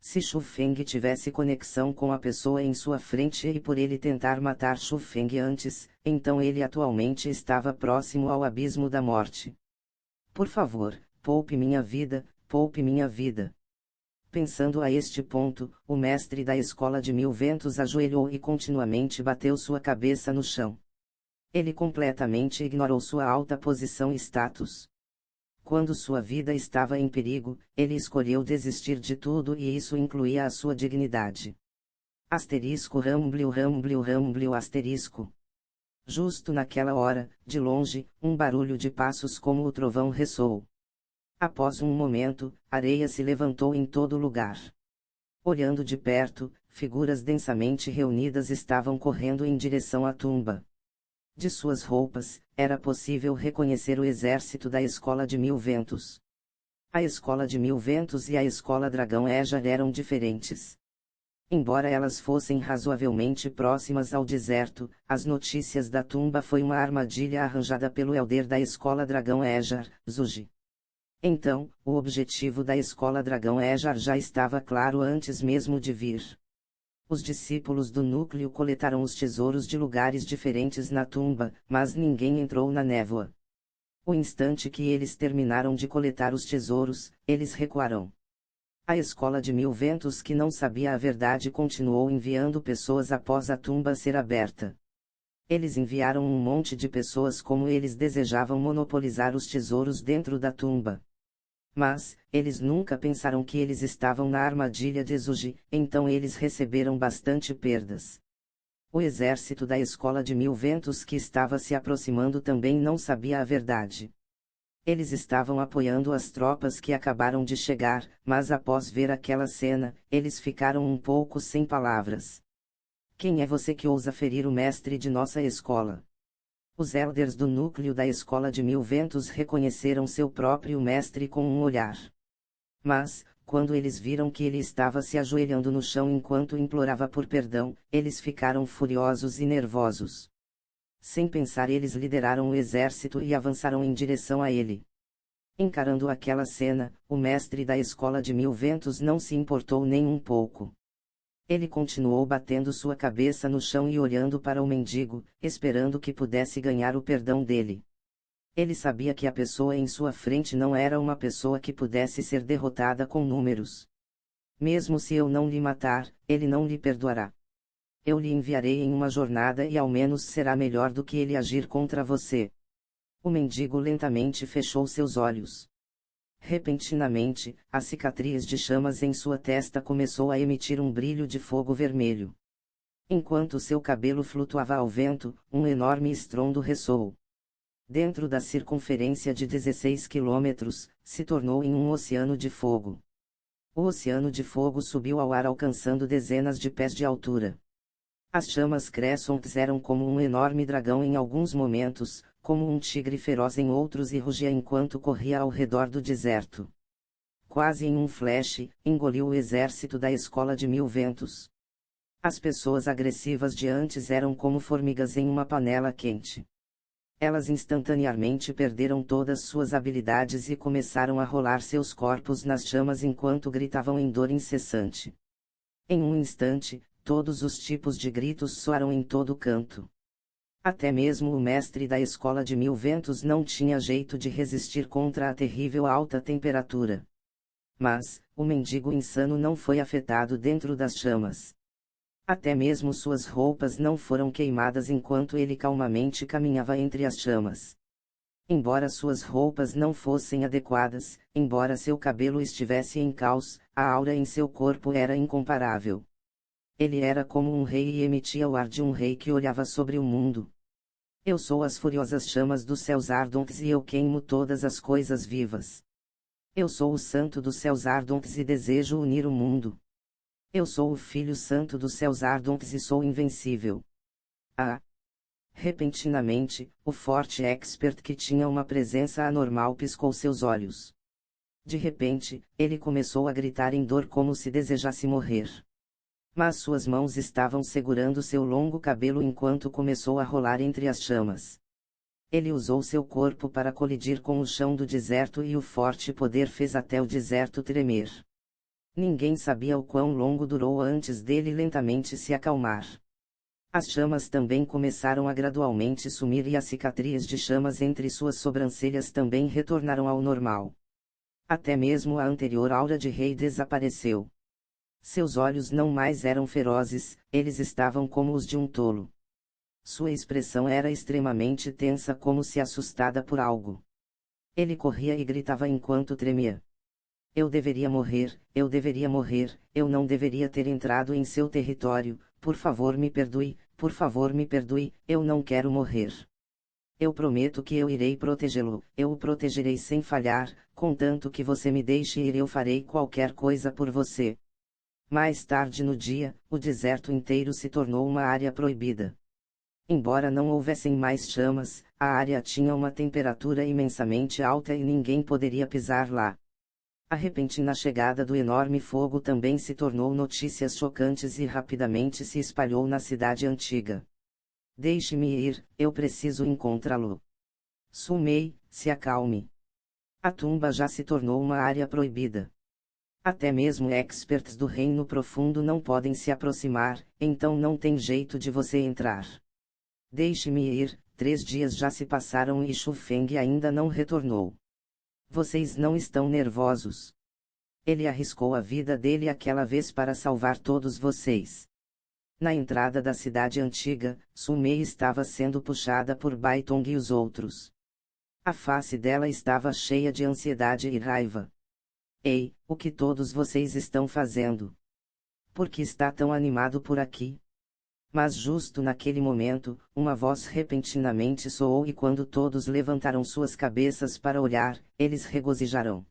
S1: Se Xu Feng tivesse conexão com a pessoa em sua frente e por ele tentar matar Xu Feng antes, então ele atualmente estava próximo ao abismo da morte. Por favor, poupe minha vida, poupe minha vida. Pensando a este ponto, o mestre da escola de mil ventos ajoelhou e continuamente bateu sua cabeça no chão. Ele completamente ignorou sua alta posição e status. Quando sua vida estava em perigo, ele escolheu desistir de tudo e isso incluía a sua dignidade. Asterisco ramblio ramblio ramblio asterisco. Justo naquela hora, de longe, um barulho de passos como o trovão ressoou. Após um momento, areia se levantou em todo lugar. Olhando de perto, figuras densamente reunidas estavam correndo em direção à tumba. De suas roupas, era possível reconhecer o exército da Escola de Mil Ventos. A Escola de Mil Ventos e a Escola Dragão Ejar eram diferentes. Embora elas fossem razoavelmente próximas ao deserto, as notícias da tumba foi uma armadilha arranjada pelo Elder da Escola Dragão Ejar, Zuji. Então, o objetivo da Escola Dragão Ejar já estava claro antes mesmo de vir. Os discípulos do núcleo coletaram os tesouros de lugares diferentes na tumba, mas ninguém entrou na névoa. O instante que eles terminaram de coletar os tesouros, eles recuaram. A escola de Mil Ventos que não sabia a verdade continuou enviando pessoas após a tumba ser aberta. Eles enviaram um monte de pessoas como eles desejavam monopolizar os tesouros dentro da tumba. Mas, eles nunca pensaram que eles estavam na armadilha de Zuji, então eles receberam bastante perdas. O exército da Escola de Mil Ventos que estava se aproximando também não sabia a verdade. Eles estavam apoiando as tropas que acabaram de chegar, mas após ver aquela cena, eles ficaram um pouco sem palavras. Quem é você que ousa ferir o mestre de nossa escola? Os elders do núcleo da escola de Mil Ventos reconheceram seu próprio mestre com um olhar. Mas, quando eles viram que ele estava se ajoelhando no chão enquanto implorava por perdão, eles ficaram furiosos e nervosos. Sem pensar, eles lideraram o exército e avançaram em direção a ele. Encarando aquela cena, o mestre da escola de Mil Ventos não se importou nem um pouco. Ele continuou batendo sua cabeça no chão e olhando para o mendigo, esperando que pudesse ganhar o perdão dele. Ele sabia que a pessoa em sua frente não era uma pessoa que pudesse ser derrotada com números. Mesmo se eu não lhe matar, ele não lhe perdoará. Eu lhe enviarei em uma jornada e ao menos será melhor do que ele agir contra você. O mendigo lentamente fechou seus olhos. Repentinamente, a cicatriz de chamas em sua testa começou a emitir um brilho de fogo vermelho. Enquanto seu cabelo flutuava ao vento, um enorme estrondo ressoou. Dentro da circunferência de 16 quilômetros, se tornou em um oceano de fogo. O oceano de fogo subiu ao ar alcançando dezenas de pés de altura. As chamas crescentes eram como um enorme dragão em alguns momentos, como um tigre feroz em outros e rugia enquanto corria ao redor do deserto. Quase em um flash, engoliu o exército da escola de Mil Ventos. As pessoas agressivas de antes eram como formigas em uma panela quente. Elas instantaneamente perderam todas suas habilidades e começaram a rolar seus corpos nas chamas enquanto gritavam em dor incessante. Em um instante, todos os tipos de gritos soaram em todo canto. Até mesmo o mestre da escola de Mil Ventos não tinha jeito de resistir contra a terrível alta temperatura. Mas, o mendigo insano não foi afetado dentro das chamas. Até mesmo suas roupas não foram queimadas enquanto ele calmamente caminhava entre as chamas. Embora suas roupas não fossem adequadas, embora seu cabelo estivesse em caos, a aura em seu corpo era incomparável. Ele era como um rei e emitia o ar de um rei que olhava sobre o mundo. Eu sou as furiosas chamas dos céus ardentes e eu queimo todas as coisas vivas. Eu sou o santo dos céus ardentes e desejo unir o mundo. Eu sou o filho santo dos céus ardentes e sou invencível. Ah! Repentinamente, o forte expert que tinha uma presença anormal piscou seus olhos. De repente, ele começou a gritar em dor como se desejasse morrer. Mas suas mãos estavam segurando seu longo cabelo enquanto começou a rolar entre as chamas. Ele usou seu corpo para colidir com o chão do deserto e o forte poder fez até o deserto tremer. Ninguém sabia o quão longo durou antes dele lentamente se acalmar. As chamas também começaram a gradualmente sumir e as cicatrizes de chamas entre suas sobrancelhas também retornaram ao normal. Até mesmo a anterior aura de rei desapareceu. Seus olhos não mais eram ferozes, eles estavam como os de um tolo. Sua expressão era extremamente tensa como se assustada por algo. Ele corria e gritava enquanto tremia. Eu deveria morrer, eu não deveria ter entrado em seu território, por favor me perdoe, eu não quero morrer. Eu prometo que eu irei protegê-lo, eu o protegerei sem falhar, contanto que você me deixe ir eu farei qualquer coisa por você. Mais tarde no dia, o deserto inteiro se tornou uma área proibida. Embora não houvessem mais chamas, a área tinha uma temperatura imensamente alta e ninguém poderia pisar lá. A repentina chegada do enorme fogo também se tornou notícias chocantes e rapidamente se espalhou na cidade antiga. Deixe-me ir, eu preciso encontrá-lo. Sumei, se acalme. A tumba já se tornou uma área proibida. Até mesmo experts do Reino Profundo não podem se aproximar, então não tem jeito de você entrar. Deixe-me ir, 3 dias já se passaram e Shu Feng ainda não retornou. Vocês não estão nervosos? Ele arriscou a vida dele aquela vez para salvar todos vocês. Na entrada da cidade antiga, Su Mei estava sendo puxada por Bai Tong e os outros. A face dela estava cheia de ansiedade e raiva. Ei, o que todos vocês estão fazendo? Por que está tão animado por aqui? Mas justo naquele momento, uma voz repentinamente soou e quando todos levantaram suas cabeças para olhar, eles regozijaram.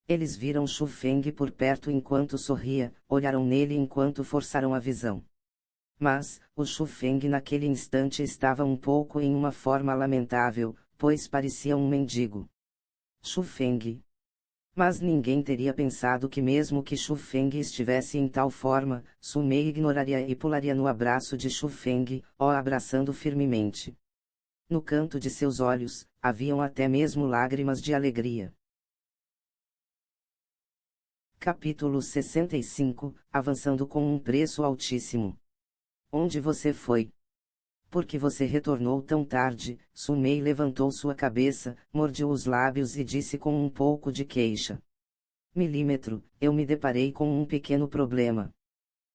S1: Eles viram Shu Feng por perto enquanto sorria, olharam nele enquanto forçaram a visão. Mas, o Shu Feng naquele instante estava um pouco em uma forma lamentável, pois parecia um mendigo. Shu Feng. Mas ninguém teria pensado que mesmo que Shu Feng estivesse em tal forma, Su Mei ignoraria e pularia no abraço de Shu Feng, o abraçando firmemente. No canto de seus olhos, haviam até mesmo lágrimas de alegria. Capítulo 65, avançando com um preço altíssimo. Onde você foi? Por que você retornou tão tarde? Su Mei levantou sua cabeça, mordeu os lábios e disse com um pouco de queixa. Milímetro, eu me deparei com um pequeno problema.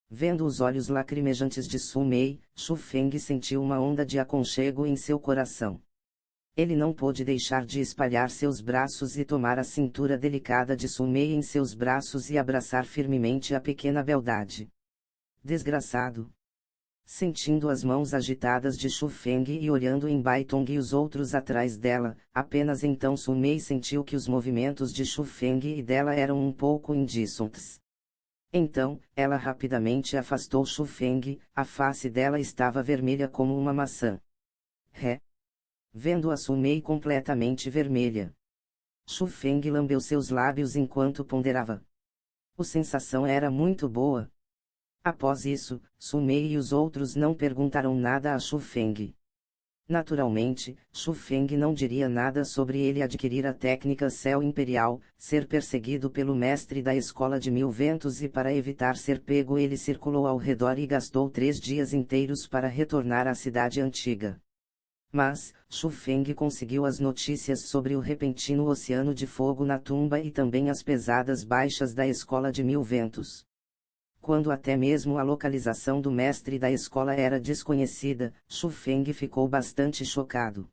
S1: Vendo os olhos lacrimejantes de Su Mei, Shu Feng sentiu uma onda de aconchego em seu coração. Ele não pôde deixar de espalhar seus braços e tomar a cintura delicada de Su Mei em seus braços e abraçar firmemente a pequena beldade. Desgraçado! Sentindo as mãos agitadas de Shu Feng e olhando em Baitong e os outros atrás dela, apenas então Su Mei sentiu que os movimentos de Shu Feng e dela eram um pouco indíssonos. Então, ela rapidamente afastou Shu Feng, a face dela estava vermelha como uma maçã. Vendo a Su Mei completamente vermelha. Shu Feng lambeu seus lábios enquanto ponderava. A sensação era muito boa. Após isso, Su Mei e os outros não perguntaram nada a Shu Feng. Naturalmente, Shu Feng não diria nada sobre ele adquirir a técnica Céu Imperial, ser perseguido pelo mestre da Escola de Mil Ventos e para evitar ser pego ele circulou ao redor e gastou 3 dias inteiros para retornar à cidade antiga. Mas, Shu Feng conseguiu as notícias sobre o repentino oceano de fogo na tumba e também as pesadas baixas da Escola de Mil Ventos. Quando até mesmo a localização do mestre da escola era desconhecida, Shu Feng ficou bastante chocado.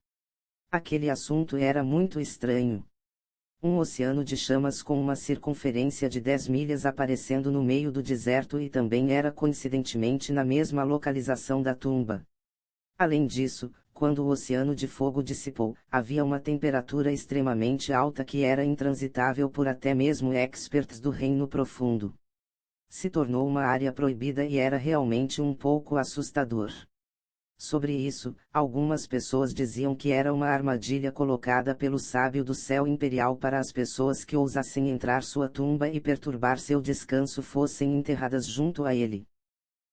S1: Aquele assunto era muito estranho. Um oceano de chamas com uma circunferência de 10 milhas aparecendo no meio do deserto e também era coincidentemente na mesma localização da tumba. Além disso, quando o oceano de fogo dissipou, havia uma temperatura extremamente alta que era intransitável por até mesmo experts do Reino Profundo. Se tornou uma área proibida e era realmente um pouco assustador. Sobre isso, algumas pessoas diziam que era uma armadilha colocada pelo sábio do céu imperial para as pessoas que ousassem entrar sua tumba e perturbar seu descanso fossem enterradas junto a ele.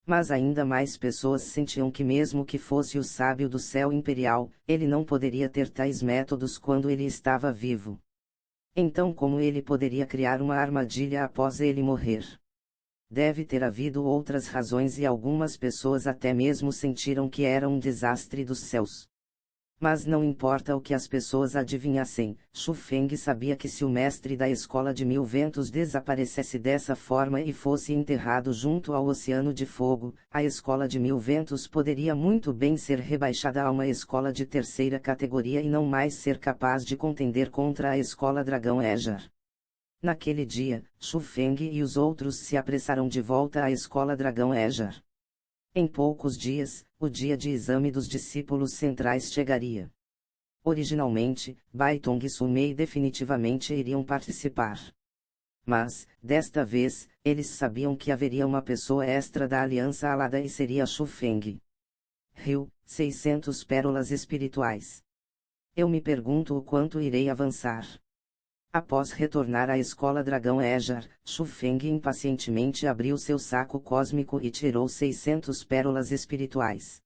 S1: Mas ainda mais pessoas sentiam que mesmo que fosse o sábio do céu imperial, ele não poderia ter tais métodos quando ele estava vivo. Então como ele poderia criar uma armadilha após ele morrer? Deve ter havido outras razões e algumas pessoas até mesmo sentiram que era um desastre dos céus. Mas não importa o que as pessoas adivinhassem, Shu Feng sabia que se o mestre da Escola de Mil Ventos desaparecesse dessa forma e fosse enterrado junto ao Oceano de Fogo, a Escola de Mil Ventos poderia muito bem ser rebaixada a uma escola de terceira categoria e não mais ser capaz de contender contra a Escola Dragão Ejar. Naquele dia, Shu Feng e os outros se apressaram de volta à Escola Dragão Ejar. Em poucos dias, o dia de exame dos discípulos centrais chegaria. Originalmente, Baitong e Su Mei definitivamente iriam participar. Mas, desta vez, eles sabiam que haveria uma pessoa extra da Aliança Alada e seria Shu Feng. 600 pérolas espirituais. Eu me pergunto o quanto irei avançar. Após retornar à escola Dragão Ejar, Shu Feng impacientemente abriu seu saco cósmico e tirou 600 pérolas espirituais.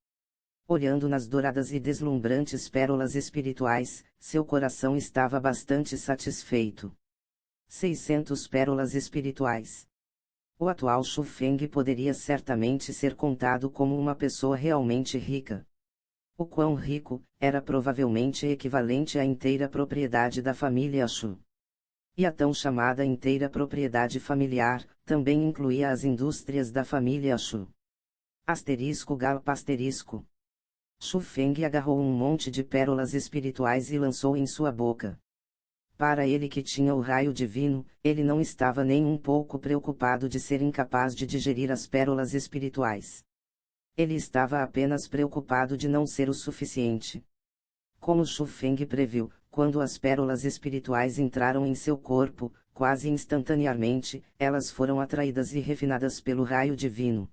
S1: Olhando nas douradas e deslumbrantes pérolas espirituais, seu coração estava bastante satisfeito. 600 pérolas espirituais. O atual Shu Feng poderia certamente ser contado como uma pessoa realmente rica. O quão rico, era provavelmente equivalente à inteira propriedade da família Shu. E a tão chamada inteira propriedade familiar, também incluía as indústrias da família Shu. ***. Shu Feng agarrou um monte de pérolas espirituais e lançou em sua boca. Para ele que tinha o raio divino, ele não estava nem um pouco preocupado de ser incapaz de digerir as pérolas espirituais. Ele estava apenas preocupado de não ser o suficiente. Como Shu Feng previu, quando as pérolas espirituais entraram em seu corpo, quase instantaneamente, elas foram atraídas e refinadas pelo raio divino.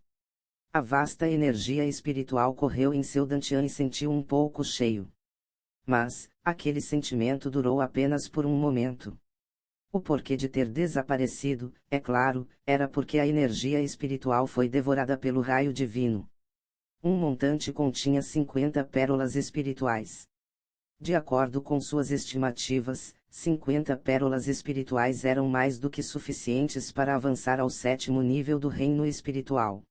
S1: A vasta energia espiritual correu em seu dantian e sentiu um pouco cheio. Mas, aquele sentimento durou apenas por um momento. O porquê de ter desaparecido, é claro, era porque a energia espiritual foi devorada pelo raio divino. Um montante continha 50 pérolas espirituais. De acordo com suas estimativas, 50 pérolas espirituais eram mais do que suficientes para avançar ao 7º nível do reino espiritual.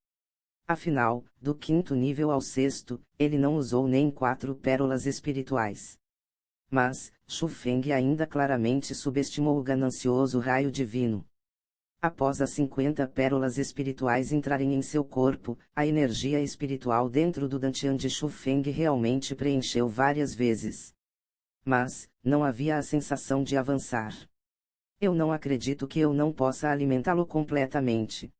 S1: Afinal, do 5º nível ao 6º, ele não usou nem 4 pérolas espirituais. Mas, Shu Feng ainda claramente subestimou o ganancioso raio divino. Após as 50 pérolas espirituais entrarem em seu corpo, a energia espiritual dentro do dantian de Shu Feng realmente preencheu várias vezes. Mas, não havia a sensação de avançar. Eu não acredito que eu não possa alimentá-lo completamente.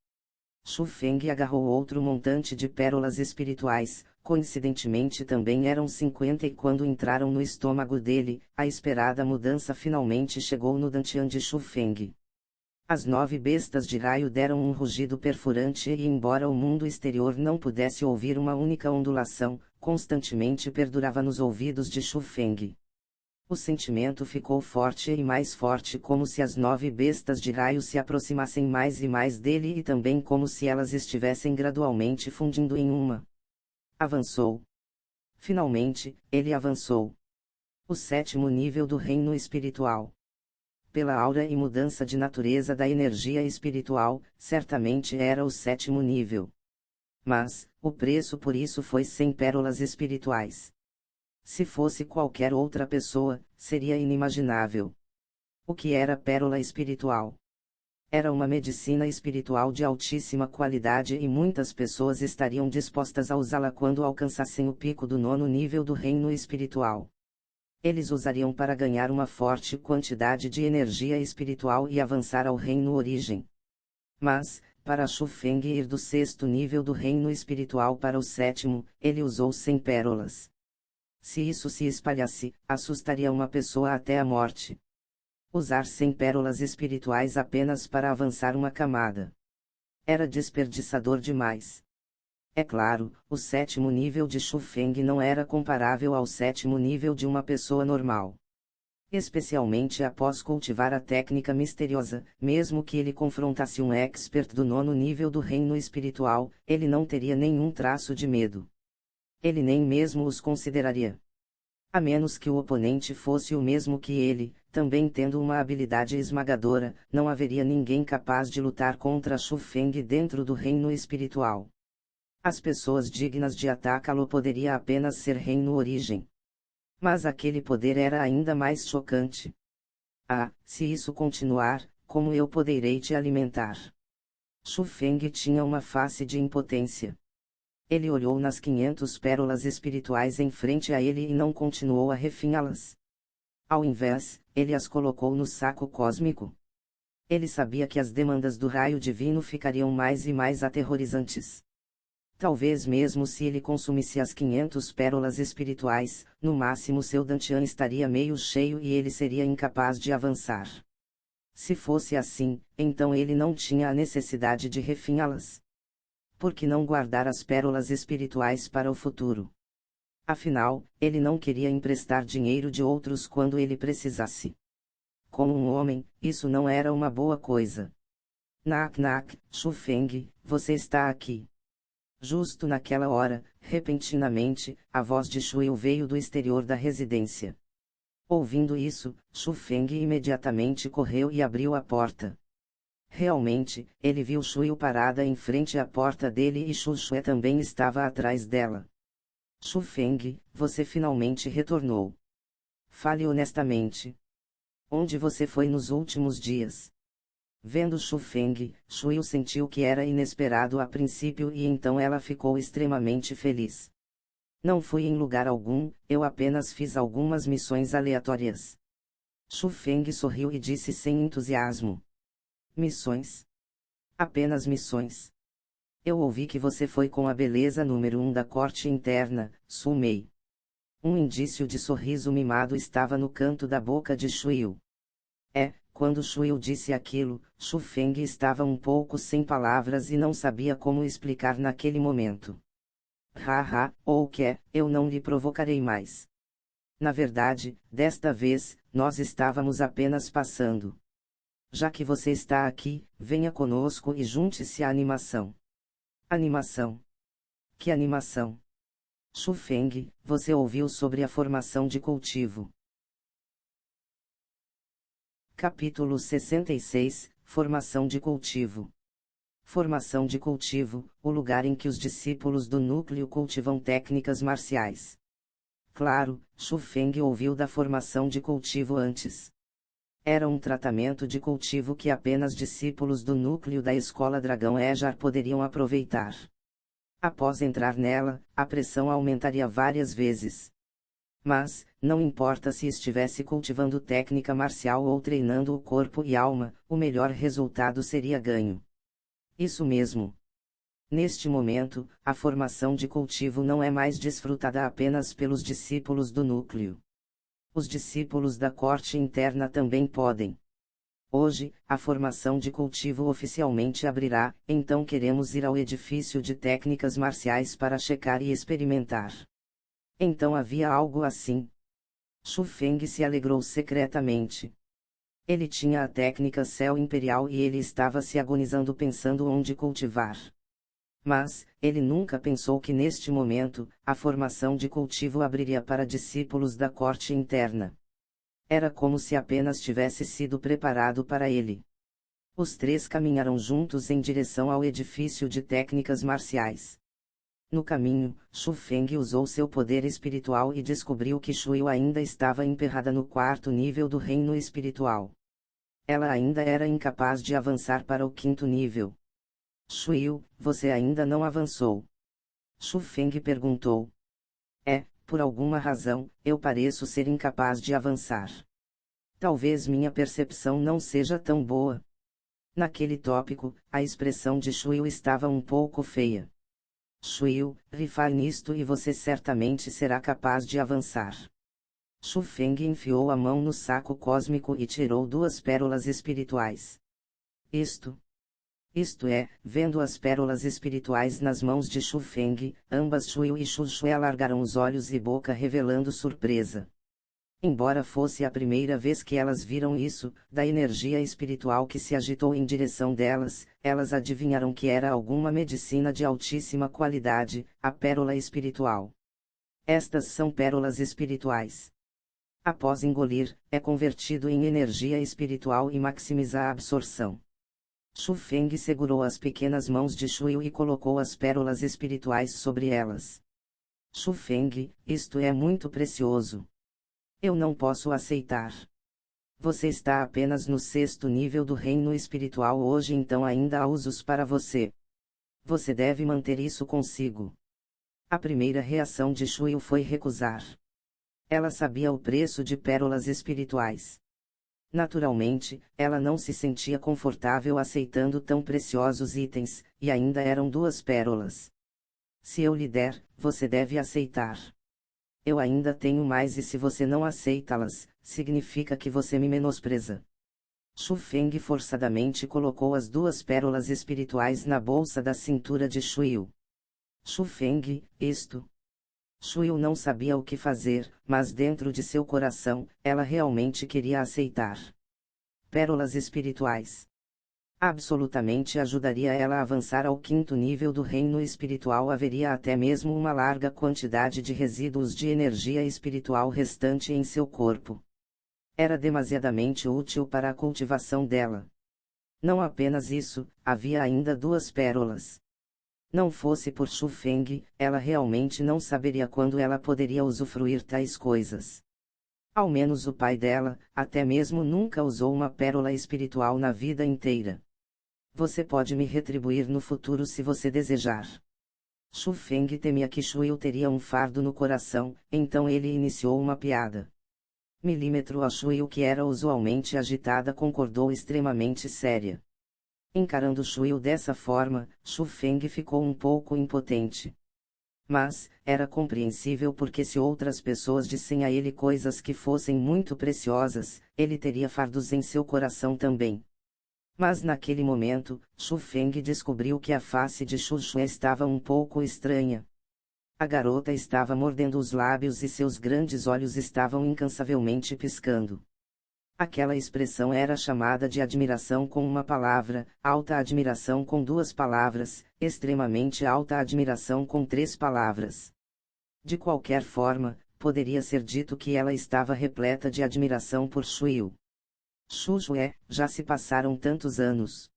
S1: Shu Feng agarrou outro montante de pérolas espirituais, coincidentemente também eram 50 e quando entraram no estômago dele, a esperada mudança finalmente chegou no dantian de Shu Feng. As 9 bestas de raio deram um rugido perfurante e embora o mundo exterior não pudesse ouvir uma única ondulação, constantemente perdurava nos ouvidos de Shu Feng. O sentimento ficou forte e mais forte como se as 9 bestas de raio se aproximassem mais e mais dele e também como se elas estivessem gradualmente fundindo em uma. Avançou. Finalmente, ele avançou. O 7º nível do reino espiritual. Pela aura e mudança de natureza da energia espiritual, certamente era o 7º nível. Mas, o preço por isso foi 100 pérolas espirituais. Se fosse qualquer outra pessoa, seria inimaginável. O que era pérola espiritual? Era uma medicina espiritual de altíssima qualidade e muitas pessoas estariam dispostas a usá-la quando alcançassem o pico do 9º nível do reino espiritual. Eles usariam para ganhar uma forte quantidade de energia espiritual e avançar ao reino origem. Mas, para Shu Feng ir do 6º nível do reino espiritual para o 7º, ele usou 100 pérolas. Se isso se espalhasse, assustaria uma pessoa até a morte. Usar 100 pérolas espirituais apenas para avançar uma camada. Era desperdiçador demais. É claro, o 7º nível de Shu Feng não era comparável ao 7º nível de uma pessoa normal. Especialmente após cultivar a técnica misteriosa, mesmo que ele confrontasse um expert do 9º nível do reino espiritual, ele não teria nenhum traço de medo. Ele nem mesmo os consideraria. A menos que o oponente fosse o mesmo que ele, também tendo uma habilidade esmagadora, não haveria ninguém capaz de lutar contra Shu Feng dentro do reino espiritual. As pessoas dignas de atacá-lo poderia apenas ser reino origem. Mas aquele poder era ainda mais chocante. Ah, se isso continuar, como eu poderei te alimentar? Shu Feng tinha uma face de impotência. Ele olhou nas 500 pérolas espirituais em frente a ele e não continuou a refinhá-las. Ao invés, ele as colocou no saco cósmico. Ele sabia que as demandas do raio divino ficariam mais e mais aterrorizantes. Talvez mesmo se ele consumisse as 500 pérolas espirituais, no máximo seu dantian estaria meio cheio e ele seria incapaz de avançar. Se fosse assim, então ele não tinha a necessidade de refinhá-las. Por que não guardar as pérolas espirituais para o futuro? Afinal, ele não queria emprestar dinheiro de outros quando ele precisasse. Como um homem, isso não era uma boa coisa. Nak nak, Shu Feng, você está aqui. Justo naquela hora, repentinamente, a voz de Shuil veio do exterior da residência. Ouvindo isso, Shu Feng imediatamente correu e abriu a porta. Realmente, ele viu Shuil parada em frente à porta dele e Shu Shue também estava atrás dela. Shu Feng, você finalmente retornou. Fale honestamente. Onde você foi nos últimos dias? Vendo Shu Feng, Shuil sentiu que era inesperado a princípio e então ela ficou extremamente feliz. Não fui em lugar algum, eu apenas fiz algumas missões aleatórias. Shu Feng sorriu e disse sem entusiasmo. Missões? Apenas missões. Eu ouvi que você foi com a beleza número 1 da corte interna, Su Mei. Um indício de sorriso mimado estava no canto da boca de Shuiu. Quando Shuiu disse aquilo, Shu Feng estava um pouco sem palavras e não sabia como explicar naquele momento. Haha, ou que eu não lhe provocarei mais. Na verdade, desta vez, nós estávamos apenas passando. Já que você está aqui, venha conosco e junte-se à animação. Animação? Que animação? Shu Feng, você ouviu sobre a formação de cultivo? Capítulo 66, Formação de cultivo. Formação de cultivo, o lugar em que os discípulos do núcleo cultivam técnicas marciais. Claro, Shu Feng ouviu da formação de cultivo antes. Era um tratamento de cultivo que apenas discípulos do núcleo da Escola Dragão Ejar poderiam aproveitar. Após entrar nela, a pressão aumentaria várias vezes. Mas, não importa se estivesse cultivando técnica marcial ou treinando o corpo e alma, o melhor resultado seria ganho. Isso mesmo. Neste momento, a formação de cultivo não é mais desfrutada apenas pelos discípulos do núcleo. Os discípulos da corte interna também podem. Hoje, a formação de cultivo oficialmente abrirá, então queremos ir ao edifício de técnicas marciais para checar e experimentar. Então havia algo assim. Shu Feng se alegrou secretamente. Ele tinha a técnica Céu Imperial e ele estava se agonizando pensando onde cultivar. Mas, ele nunca pensou que neste momento, a formação de cultivo abriria para discípulos da corte interna. Era como se apenas tivesse sido preparado para ele. Os três caminharam juntos em direção ao edifício de técnicas marciais. No caminho, Shu Feng usou seu poder espiritual e descobriu que Shuiu ainda estava emperrada no quarto nível do reino espiritual. Ela ainda era incapaz de avançar para o quinto nível. Shuiu, você ainda não avançou? Shu Feng perguntou. Por alguma razão, eu pareço ser incapaz de avançar. Talvez minha percepção não seja tão boa. Naquele tópico, a expressão de Shuiu estava um pouco feia. Shuiu, rifar nisto e você certamente será capaz de avançar. Shu Feng enfiou a mão no saco cósmico e tirou 2 pérolas espirituais. Isto é, vendo as pérolas espirituais nas mãos de Shu Feng, ambas Shuiu e Shu Shui alargaram os olhos e boca revelando surpresa. Embora fosse a primeira vez que elas viram isso, da energia espiritual que se agitou em direção delas, elas adivinharam que era alguma medicina de altíssima qualidade, a pérola espiritual. Estas são pérolas espirituais. Após engolir, é convertido em energia espiritual e maximiza a absorção. Shu Feng segurou as pequenas mãos de Shuiu e colocou as pérolas espirituais sobre elas. Shu Feng, isto é muito precioso. Eu não posso aceitar. Você está apenas no 6º nível do reino espiritual hoje, então ainda há usos para você. Você deve manter isso consigo. A primeira reação de Shuiu foi recusar. Ela sabia o preço de pérolas espirituais. Naturalmente, ela não se sentia confortável aceitando tão preciosos itens, e ainda eram 2 pérolas. Se eu lhe der, você deve aceitar. Eu ainda tenho mais e se você não aceitá-las, significa que você me menospreza. Shu Feng forçadamente colocou as 2 pérolas espirituais na bolsa da cintura de Shuiu. Shu Feng, isto. Shuiu não sabia o que fazer, mas dentro de seu coração, ela realmente queria aceitar. Pérolas espirituais. Absolutamente ajudaria ela a avançar ao 5º nível do reino espiritual. Haveria até mesmo uma larga quantidade de resíduos de energia espiritual restante em seu corpo. Era demasiadamente útil para a cultivação dela. Não apenas isso, havia ainda 2 pérolas. Não fosse por Shu Feng, ela realmente não saberia quando ela poderia usufruir tais coisas. Ao menos o pai dela, até mesmo nunca usou uma pérola espiritual na vida inteira. Você pode me retribuir no futuro se você desejar. Shu Feng temia que Shuiu teria um fardo no coração, então ele iniciou uma piada. A Shuiu, que era usualmente agitada, concordou extremamente séria. Encarando Shuyu dessa forma, Shu Feng ficou um pouco impotente. Mas, era compreensível porque se outras pessoas dissem a ele coisas que fossem muito preciosas, ele teria fardos em seu coração também. Mas naquele momento, Shu Feng descobriu que a face de Shu Shu estava um pouco estranha. A garota estava mordendo os lábios e seus grandes olhos estavam incansavelmente piscando. Aquela expressão era chamada de admiração com uma palavra, alta admiração com duas palavras, extremamente alta admiração com três palavras. De qualquer forma, poderia ser dito que ela estava repleta de admiração por Shuyu. Shujue, já se passaram tantos anos.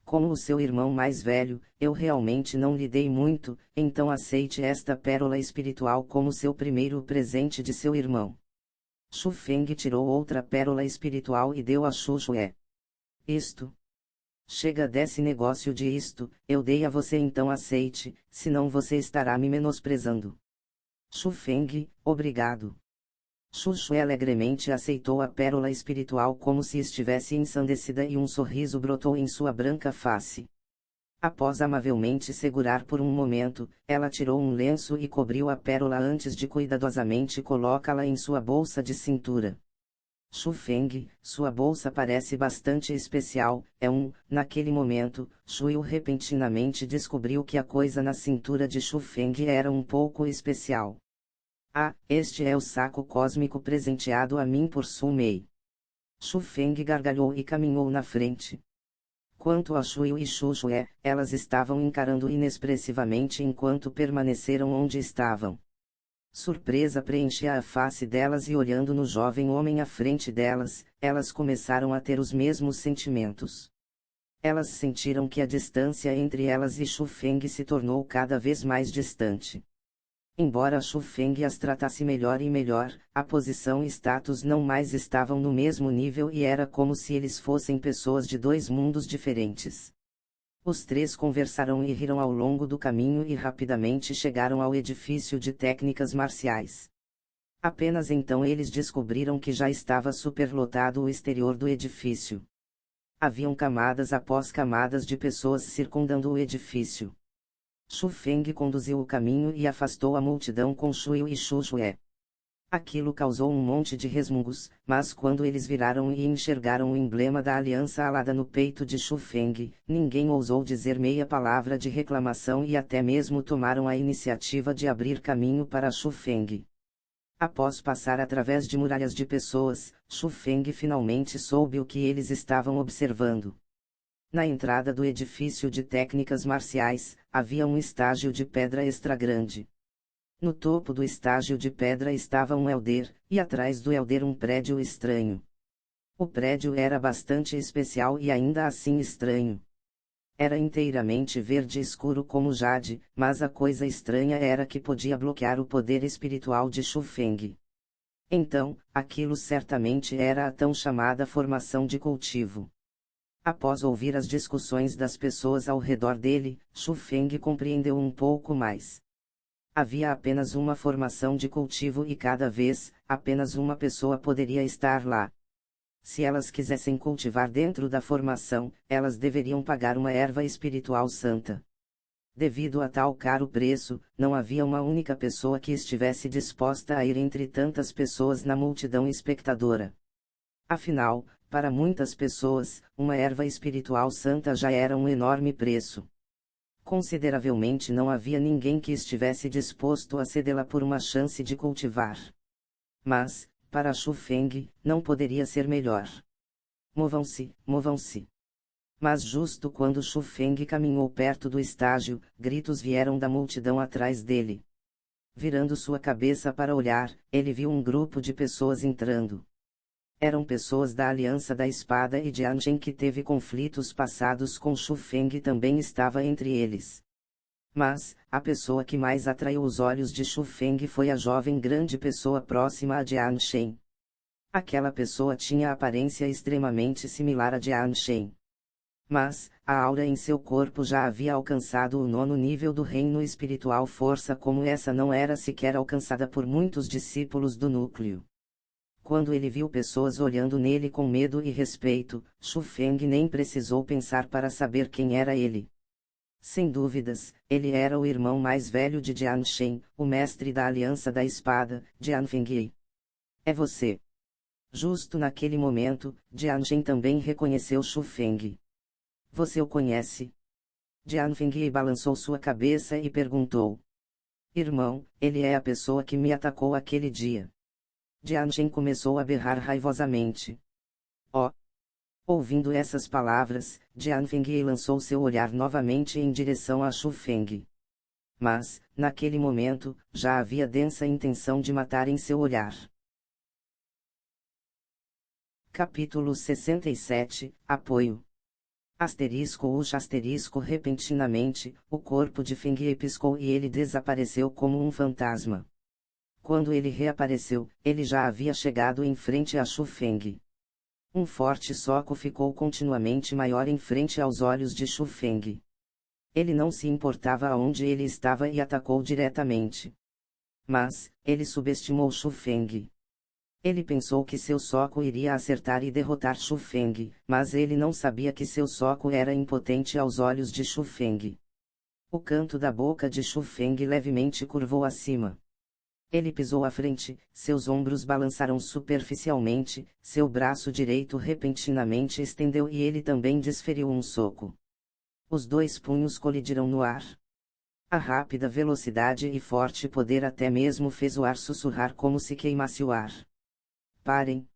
S1: Como o seu irmão mais velho, eu realmente não lhe dei muito, então aceite esta pérola espiritual como seu primeiro presente de seu irmão. Shu Feng tirou outra pérola espiritual e deu a Shujue. Isto. Chega desse negócio de isto, eu dei a você então aceite, senão você estará me menosprezando. Shu Feng, obrigado. Shujue alegremente aceitou a pérola espiritual como se estivesse ensandecida e um sorriso brotou em sua branca face. Após amavelmente segurar por um momento, ela tirou um lenço e cobriu a pérola antes de cuidadosamente colocá-la em sua bolsa de cintura. Shu Feng, sua bolsa parece bastante especial, naquele momento, Shuyu repentinamente descobriu que a coisa na cintura de Shu Feng era um pouco especial. Ah, este é o saco cósmico presenteado a mim por Su Mei. Shu Feng gargalhou e caminhou na frente. Quanto a Shuyu e Shujue, elas estavam encarando inexpressivamente enquanto permaneceram onde estavam. Surpresa preenchia a face delas e olhando no jovem homem à frente delas, elas começaram a ter os mesmos sentimentos. Elas sentiram que a distância entre elas e Shu Feng se tornou cada vez mais distante. Embora Shu Feng as tratasse melhor e melhor, a posição e status não mais estavam no mesmo nível e era como se eles fossem pessoas de dois mundos diferentes. Os três conversaram e riram ao longo do caminho e rapidamente chegaram ao edifício de técnicas marciais. Apenas então eles descobriram que já estava superlotado o exterior do edifício. Haviam camadas após camadas de pessoas circundando o edifício. Shu Feng conduziu o caminho e afastou a multidão com Shuyu e Shujue. Aquilo causou um monte de resmungos, mas quando eles viraram e enxergaram o emblema da aliança alada no peito de Shu Feng, ninguém ousou dizer meia palavra de reclamação e até mesmo tomaram a iniciativa de abrir caminho para Shu Feng. Após passar através de muralhas de pessoas, Shu Feng finalmente soube o que eles estavam observando. Na entrada do edifício de técnicas marciais, havia um estágio de pedra extra grande. No topo do estágio de pedra estava um elder, e atrás do elder um prédio estranho. O prédio era bastante especial e ainda assim estranho. Era inteiramente verde escuro como jade, mas a coisa estranha era que podia bloquear o poder espiritual de Shu Feng. Então, aquilo certamente era a tão chamada formação de cultivo. Após ouvir as discussões das pessoas ao redor dele, Shu Feng compreendeu um pouco mais. Havia apenas uma formação de cultivo e cada vez, apenas uma pessoa poderia estar lá. Se elas quisessem cultivar dentro da formação, elas deveriam pagar uma erva espiritual santa. Devido a tal caro preço, não havia uma única pessoa que estivesse disposta a ir entre tantas pessoas na multidão espectadora. Afinal, para muitas pessoas, uma erva espiritual santa já era um enorme preço. Consideravelmente não havia ninguém que estivesse disposto a cedê-la por uma chance de cultivar. Mas, para Shu Feng, não poderia ser melhor. Movam-se, movam-se. Mas justo quando Shu Feng caminhou perto do estágio, gritos vieram da multidão atrás dele. Virando sua cabeça para olhar, ele viu um grupo de pessoas entrando. Eram pessoas da Aliança da Espada e de Anshen que teve conflitos passados com Shu Feng também estava entre eles. Mas, a pessoa que mais atraiu os olhos de Shu Feng foi a jovem grande pessoa próxima a Jian Shen. Aquela pessoa tinha a aparência extremamente similar a Jian Shen. Mas, a aura em seu corpo já havia alcançado o 9º nível do reino espiritual, força como essa não era sequer alcançada por muitos discípulos do núcleo. Quando ele viu pessoas olhando nele com medo e respeito, Shu Feng nem precisou pensar para saber quem era ele. Sem dúvidas, ele era o irmão mais velho de Jian Shen, o mestre da Aliança da Espada, Jian Fengyi. É você. Justo naquele momento, Jian Shen também reconheceu Shu Feng. Você o conhece? Jian Fengyi balançou sua cabeça e perguntou. Irmão, ele é a pessoa que me atacou aquele dia. Jian Shen começou a berrar raivosamente. Oh! Ouvindo essas palavras, Jian Fengyi lançou seu olhar novamente em direção a Shu Feng. Mas, naquele momento, já havia densa intenção de matar em seu olhar. Capítulo 67, Apoio. Repentinamente, o corpo de Fengyi piscou e ele desapareceu como um fantasma. Quando ele reapareceu, ele já havia chegado em frente a Shu Feng. Um forte soco ficou continuamente maior em frente aos olhos de Shu Feng. Ele não se importava aonde ele estava e atacou diretamente. Mas, ele subestimou Shu Feng. Ele pensou que seu soco iria acertar e derrotar Shu Feng, mas ele não sabia que seu soco era impotente aos olhos de Shu Feng. O canto da boca de Shu Feng levemente curvou acima. Ele pisou à frente, seus ombros balançaram superficialmente, seu braço direito repentinamente estendeu e ele também desferiu um soco. Os dois punhos colidiram no ar. A rápida velocidade e forte poder até mesmo fez o ar sussurrar como se queimasse o ar. Parem!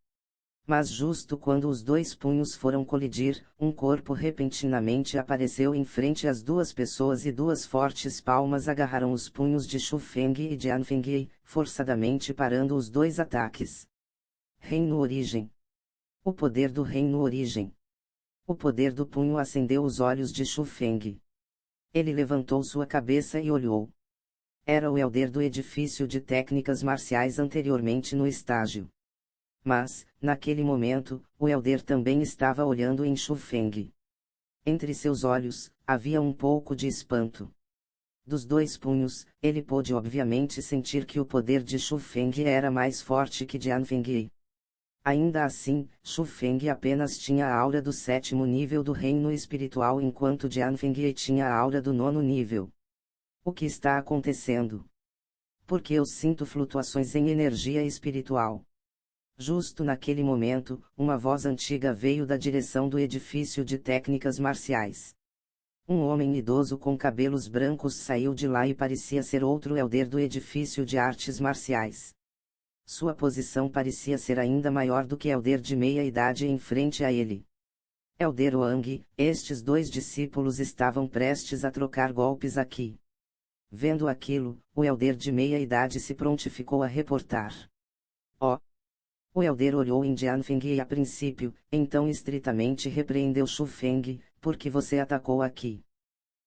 S1: Mas justo quando os dois punhos foram colidir, um corpo repentinamente apareceu em frente às duas pessoas e duas fortes palmas agarraram os punhos de Shu Feng e Jian Fengyi, forçadamente parando os dois ataques. Reino Origem. O poder do Reino Origem. O poder do punho acendeu os olhos de Shu Feng. Ele levantou sua cabeça e olhou. Era o elder do edifício de técnicas marciais anteriormente no estágio. Mas, naquele momento, o elder também estava olhando em Shu Feng. Entre seus olhos, havia um pouco de espanto. Dos dois punhos, ele pôde obviamente sentir que o poder de Shu Feng era mais forte que Jian Fengyi. Ainda assim, Shu Feng apenas tinha a aura do 7º nível do reino espiritual enquanto Jian Fengyi tinha a aura do 9º nível. O que está acontecendo? Porque eu sinto flutuações em energia espiritual. Justo naquele momento, uma voz antiga veio da direção do edifício de técnicas marciais. Um homem idoso com cabelos brancos saiu de lá e parecia ser outro elder do edifício de artes marciais. Sua posição parecia ser ainda maior do que elder de meia-idade em frente a ele. Elder Wang, estes dois discípulos estavam prestes a trocar golpes aqui. Vendo aquilo, o elder de meia-idade se prontificou a reportar. Oh! O elder olhou em Jian Fengyi a princípio, então estritamente repreendeu Shu Feng, por que você atacou aqui?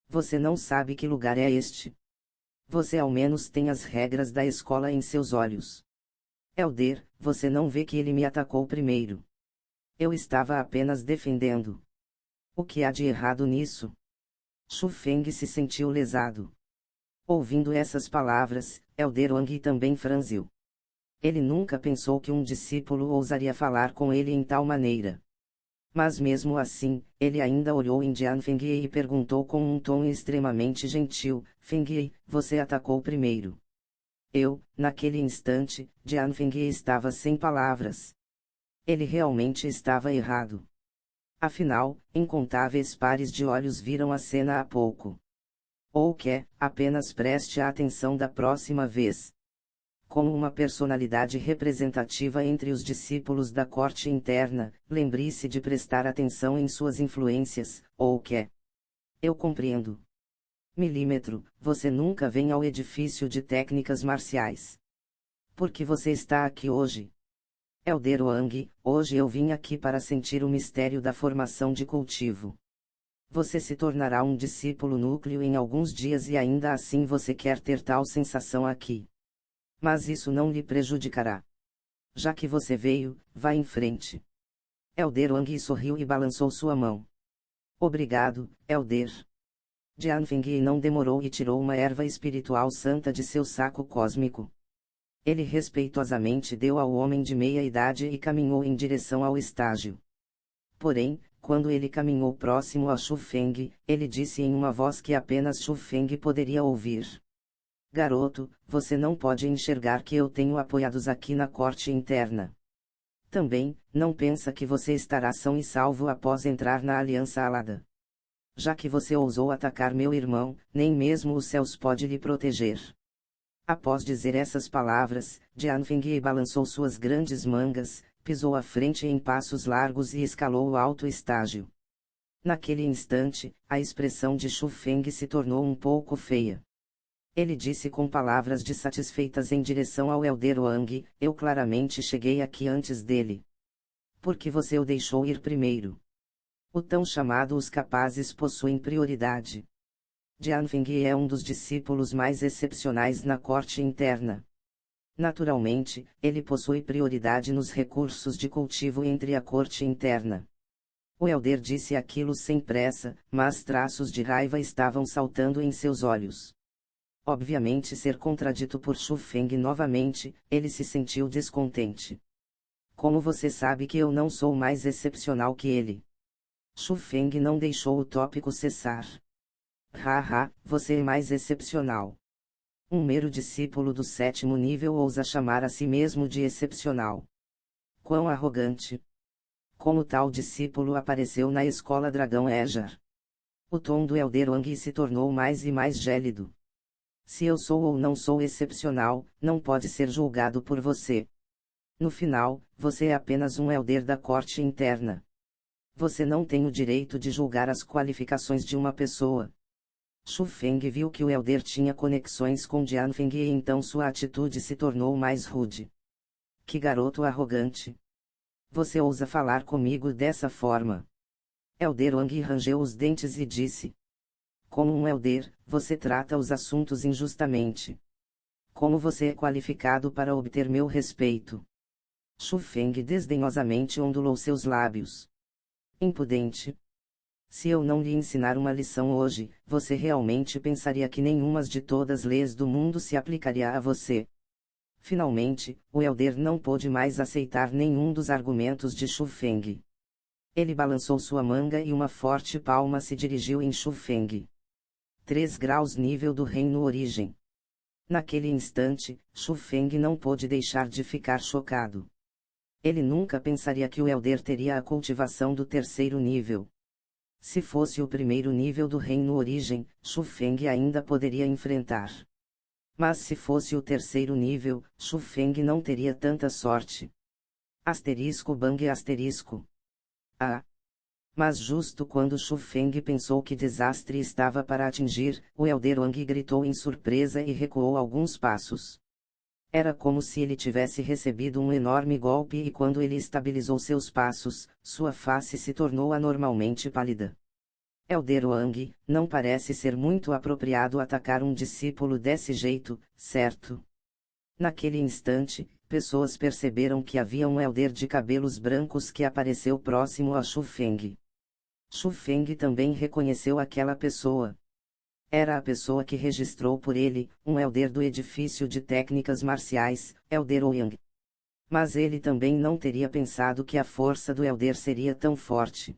S1: Você não sabe que lugar é este? Você ao menos tem as regras da escola em seus olhos. Elder, você não vê que ele me atacou primeiro? Eu estava apenas defendendo. O que há de errado nisso? Shu Feng se sentiu lesado. Ouvindo essas palavras, Elder Wang também franziu. Ele nunca pensou que um discípulo ousaria falar com ele em tal maneira. Mas mesmo assim, ele ainda olhou em Jian Fengyi e perguntou com um tom extremamente gentil, Fengyi, você atacou primeiro. Naquele instante, Jian Fengyi estava sem palavras. Ele realmente estava errado. Afinal, incontáveis pares de olhos viram a cena há pouco. Ou que, apenas preste atenção da próxima vez. Como uma personalidade representativa entre os discípulos da corte interna, lembre-se de prestar atenção em suas influências, ou que. Eu compreendo. Milímetro, você nunca vem ao edifício de técnicas marciais. Por que você está aqui hoje? Elder Wang, hoje eu vim aqui para sentir o mistério da formação de cultivo. Você se tornará um discípulo núcleo em alguns dias e ainda assim você quer ter tal sensação aqui. Mas isso não lhe prejudicará. Já que você veio, vá em frente. Elder Wang sorriu e balançou sua mão. Obrigado, Elder. Jian Fengyi não demorou e tirou uma erva espiritual santa de seu saco cósmico. Ele respeitosamente deu ao homem de meia idade e caminhou em direção ao estágio. Porém, quando ele caminhou próximo a Xu Feng, ele disse em uma voz que apenas Xu Feng poderia ouvir: Garoto, você não pode enxergar que eu tenho apoiados aqui na corte interna. Também, não pensa que você estará são e salvo após entrar na Aliança Alada. Já que você ousou atacar meu irmão, nem mesmo os céus pode lhe proteger. Após dizer essas palavras, Jian Fengyi balançou suas grandes mangas, pisou à frente em passos largos e escalou o alto estágio. Naquele instante, a expressão de Xu Feng se tornou um pouco feia. Ele disse com palavras dissatisfeitas em direção ao Elder Wang: Eu claramente cheguei aqui antes dele. Por que você o deixou ir primeiro? O tão chamado os capazes possuem prioridade. Jian Fengyi é um dos discípulos mais excepcionais na corte interna. Naturalmente, ele possui prioridade nos recursos de cultivo entre a corte interna. O Elder disse aquilo sem pressa, mas traços de raiva estavam saltando em seus olhos. Obviamente ser contradito por Xu Feng novamente, ele se sentiu descontente. Como você sabe que eu não sou mais excepcional que ele? Xu Feng não deixou o tópico cessar. Haha, você é mais excepcional. Um mero discípulo do 7º nível ousa chamar a si mesmo de excepcional. Quão arrogante! Como tal discípulo apareceu na escola Dragão Ejar? O tom do Elder Wang se tornou mais e mais gélido. Se eu sou ou não sou excepcional, não pode ser julgado por você. No final, você é apenas um Elder da corte interna. Você não tem o direito de julgar as qualificações de uma pessoa. Xu Feng viu que o Elder tinha conexões com Jian Feng e então sua atitude se tornou mais rude. Que garoto arrogante! Você ousa falar comigo dessa forma? Elder Wang rangeu os dentes e disse: Como um Elder, você trata os assuntos injustamente. Como você é qualificado para obter meu respeito? Xu Feng desdenhosamente ondulou seus lábios. Impudente! Se eu não lhe ensinar uma lição hoje, você realmente pensaria que nenhuma de todas as leis do mundo se aplicaria a você. Finalmente, o Elder não pôde mais aceitar nenhum dos argumentos de Xu Feng. Ele balançou sua manga e uma forte palma se dirigiu em Xu Feng. 3 graus nível do reino origem. Naquele instante, Xu Feng não pôde deixar de ficar chocado. Ele nunca pensaria que o Elder teria a cultivação do 3º nível. Se fosse o 1º nível do reino origem, Xu Feng ainda poderia enfrentar. Mas se fosse o 3º nível, Xu Feng não teria tanta sorte. Asterisco bang asterisco. Ah! Mas justo quando Xu Feng pensou que desastre estava para atingir, o Elder Wang gritou em surpresa e recuou alguns passos. Era como se ele tivesse recebido um enorme golpe e quando ele estabilizou seus passos, sua face se tornou anormalmente pálida. Elder Wang, não parece ser muito apropriado atacar um discípulo desse jeito, certo? Naquele instante, pessoas perceberam que havia um Elder de cabelos brancos que apareceu próximo a Xu Feng. Xu Feng também reconheceu aquela pessoa. Era a pessoa que registrou por ele, um Elder do edifício de técnicas marciais, Elder Ouyang. Mas ele também não teria pensado que a força do Elder seria tão forte.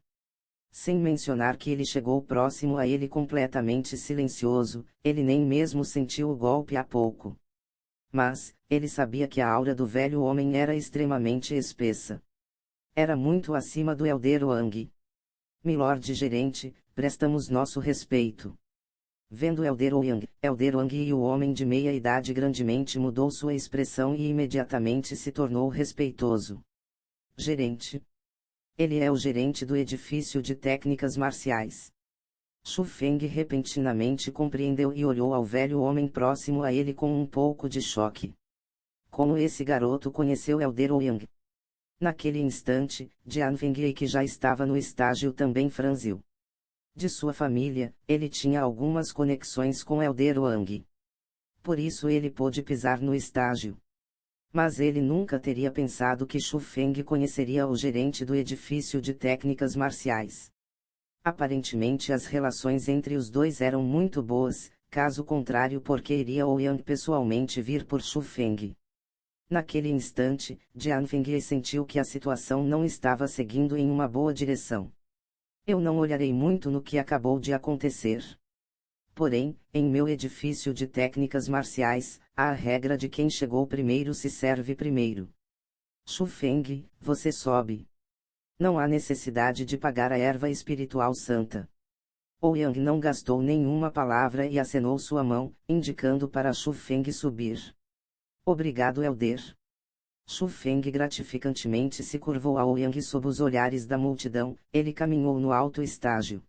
S1: Sem mencionar que ele chegou próximo a ele completamente silencioso, ele nem mesmo sentiu o golpe há pouco. Mas, ele sabia que a aura do velho homem era extremamente espessa. Era muito acima do Elder Wang. Milord gerente, prestamos nosso respeito. Vendo Elder Wang e o homem de meia idade grandemente mudou sua expressão e imediatamente se tornou respeitoso. Gerente. Ele é o gerente do edifício de técnicas marciais. Xu Feng repentinamente compreendeu e olhou ao velho homem próximo a ele com um pouco de choque. Como esse garoto conheceu Elder Ouyang? Naquele instante, Jian Fengyi, que já estava no estágio, também franziu. De sua família, ele tinha algumas conexões com Elder Wang. Por isso ele pôde pisar no estágio. Mas ele nunca teria pensado que Xu Feng conheceria o gerente do edifício de técnicas marciais. Aparentemente as relações entre os dois eram muito boas, caso contrário por que iria Ouyang pessoalmente vir por Xu Feng? Naquele instante, Jian Fenghe sentiu que a situação não estava seguindo em uma boa direção. Eu não olharei muito no que acabou de acontecer. Porém, em meu edifício de técnicas marciais, há a regra de quem chegou primeiro se serve primeiro. Shu Feng, você sobe. Não há necessidade de pagar a erva espiritual santa. Ouyang não gastou nenhuma palavra e acenou sua mão, indicando para Shu Feng subir. Obrigado, Elder. Shu Feng gratificantemente se curvou a Ouyang sob os olhares da multidão, ele caminhou no alto estágio.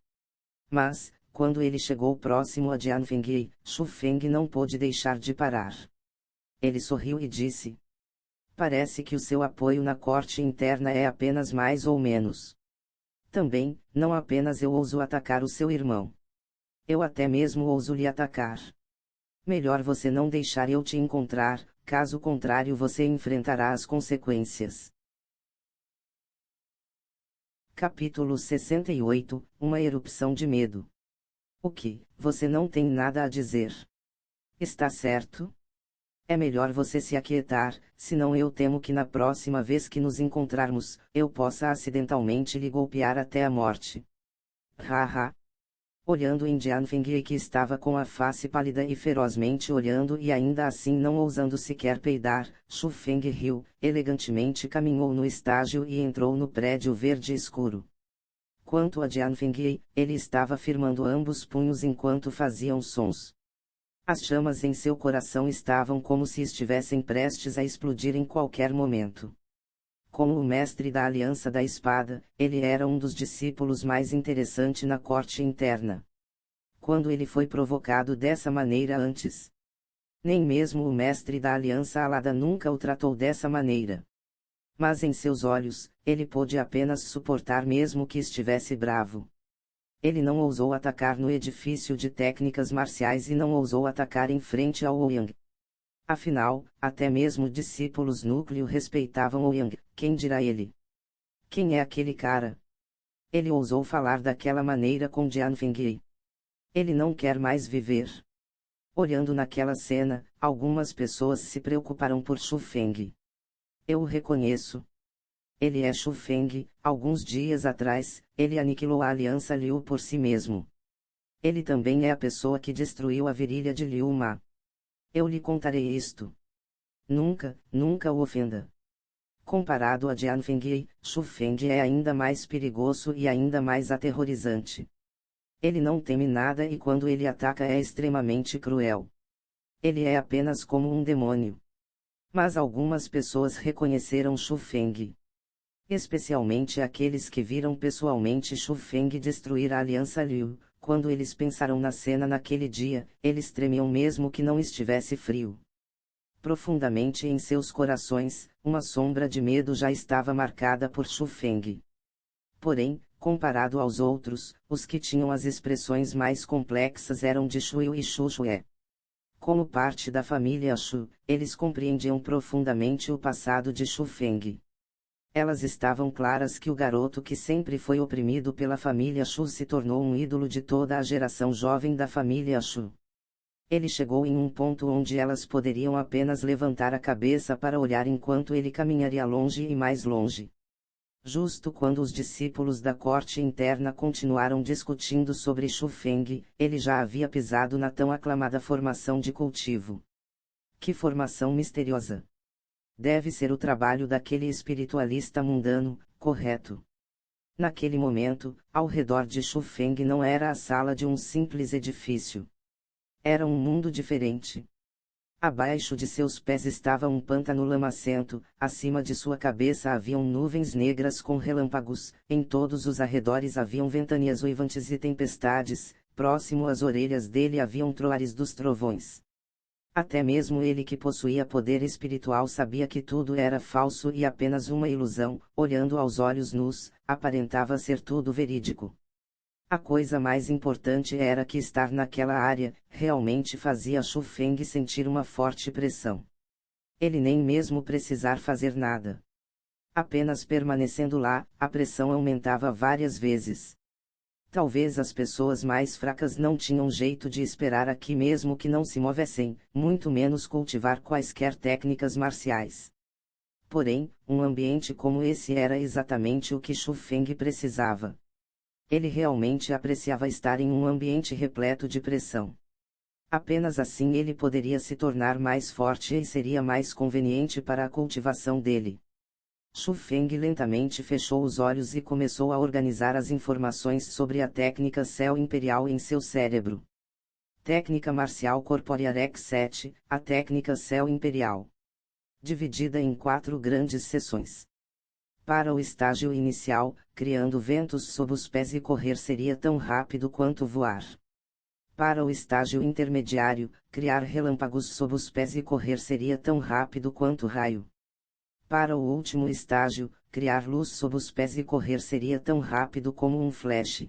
S1: Mas, quando ele chegou próximo a Jian Fenghe, Shu Feng não pôde deixar de parar. Ele sorriu e disse: parece que o seu apoio na corte interna é apenas mais ou menos. Também, não apenas eu ouso atacar o seu irmão. Eu até mesmo ouso lhe atacar. Melhor você não deixar eu te encontrar, caso contrário você enfrentará as consequências. Capítulo 68 – Uma erupção de medo. O que, você não tem nada a dizer? Está certo? É melhor você se aquietar, senão eu temo que na próxima vez que nos encontrarmos, eu possa acidentalmente lhe golpear até a morte. Haha. Olhando em Jian Fenghe que estava com a face pálida e ferozmente olhando e ainda assim não ousando sequer peidar, Shu Feng riu, elegantemente caminhou no estágio e entrou no prédio verde escuro. Quanto a Jian Fenghe, ele estava firmando ambos punhos enquanto faziam sons. As chamas em seu coração estavam como se estivessem prestes a explodir em qualquer momento. Como o mestre da Aliança da Espada, ele era um dos discípulos mais interessantes na corte interna. Quando ele foi provocado dessa maneira antes? Nem mesmo o mestre da Aliança Alada nunca o tratou dessa maneira. Mas em seus olhos, ele pôde apenas suportar mesmo que estivesse bravo. Ele não ousou atacar no edifício de técnicas marciais e não ousou atacar em frente ao Ouyang. Afinal, até mesmo discípulos núcleo respeitavam Ouyang, quem dirá ele? Quem é aquele cara? Ele ousou falar daquela maneira com Jian Fenghe. Ele não quer mais viver. Olhando naquela cena, algumas pessoas se preocuparam por Shu Feng. Eu o reconheço. Ele é Shu Feng, alguns dias atrás, ele aniquilou a Aliança Liu por si mesmo. Ele também é a pessoa que destruiu a virilha de Liu Ma. Eu lhe contarei isto. Nunca, nunca o ofenda. Comparado a Jian Fenghe, Shu Feng é ainda mais perigoso e ainda mais aterrorizante. Ele não teme nada e quando ele ataca é extremamente cruel. Ele é apenas como um demônio. Mas algumas pessoas reconheceram Shu Feng. Especialmente aqueles que viram pessoalmente Shu Feng destruir a Aliança Liu. Quando eles pensaram na cena naquele dia, eles tremiam mesmo que não estivesse frio. Profundamente em seus corações, uma sombra de medo já estava marcada por Shu Feng. Porém, comparado aos outros, os que tinham as expressões mais complexas eram de Shuyu e Shu Shue. Como parte da família Shu, eles compreendiam profundamente o passado de Shu Feng. Elas estavam claras que o garoto que sempre foi oprimido pela família Shu se tornou um ídolo de toda a geração jovem da família Shu. Ele chegou em um ponto onde elas poderiam apenas levantar a cabeça para olhar enquanto ele caminharia longe e mais longe. Justo quando os discípulos da corte interna continuaram discutindo sobre Shu Feng, ele já havia pisado na tão aclamada formação de cultivo. Que formação misteriosa! Deve ser o trabalho daquele espiritualista mundano, correto? Naquele momento, ao redor de Shu Feng não era a sala de um simples edifício. Era um mundo diferente. Abaixo de seus pés estava um pântano lamacento, acima de sua cabeça haviam nuvens negras com relâmpagos, em todos os arredores haviam ventanias uivantes e tempestades, próximo às orelhas dele haviam troares dos trovões. Até mesmo ele que possuía poder espiritual sabia que tudo era falso e apenas uma ilusão, olhando aos olhos nus, aparentava ser tudo verídico. A coisa mais importante era que estar naquela área, realmente fazia Shu Feng sentir uma forte pressão. Ele nem mesmo precisar fazer nada. Apenas permanecendo lá, a pressão aumentava várias vezes. Talvez as pessoas mais fracas não tinham jeito de esperar aqui mesmo que não se movessem, muito menos cultivar quaisquer técnicas marciais. Porém, um ambiente como esse era exatamente o que Xu Feng precisava. Ele realmente apreciava estar em um ambiente repleto de pressão. Apenas assim ele poderia se tornar mais forte e seria mais conveniente para a cultivação dele. Xu Feng lentamente fechou os olhos e começou a organizar as informações sobre a técnica Céu Imperial em seu cérebro. Técnica Marcial Corpórea Rex 7, a técnica Céu Imperial. Dividida em 4 grandes seções. Para o estágio inicial, criando ventos sob os pés e correr seria tão rápido quanto voar. Para o estágio intermediário, criar relâmpagos sob os pés e correr seria tão rápido quanto raio. Para o último estágio, criar luz sob os pés e correr seria tão rápido como um flash.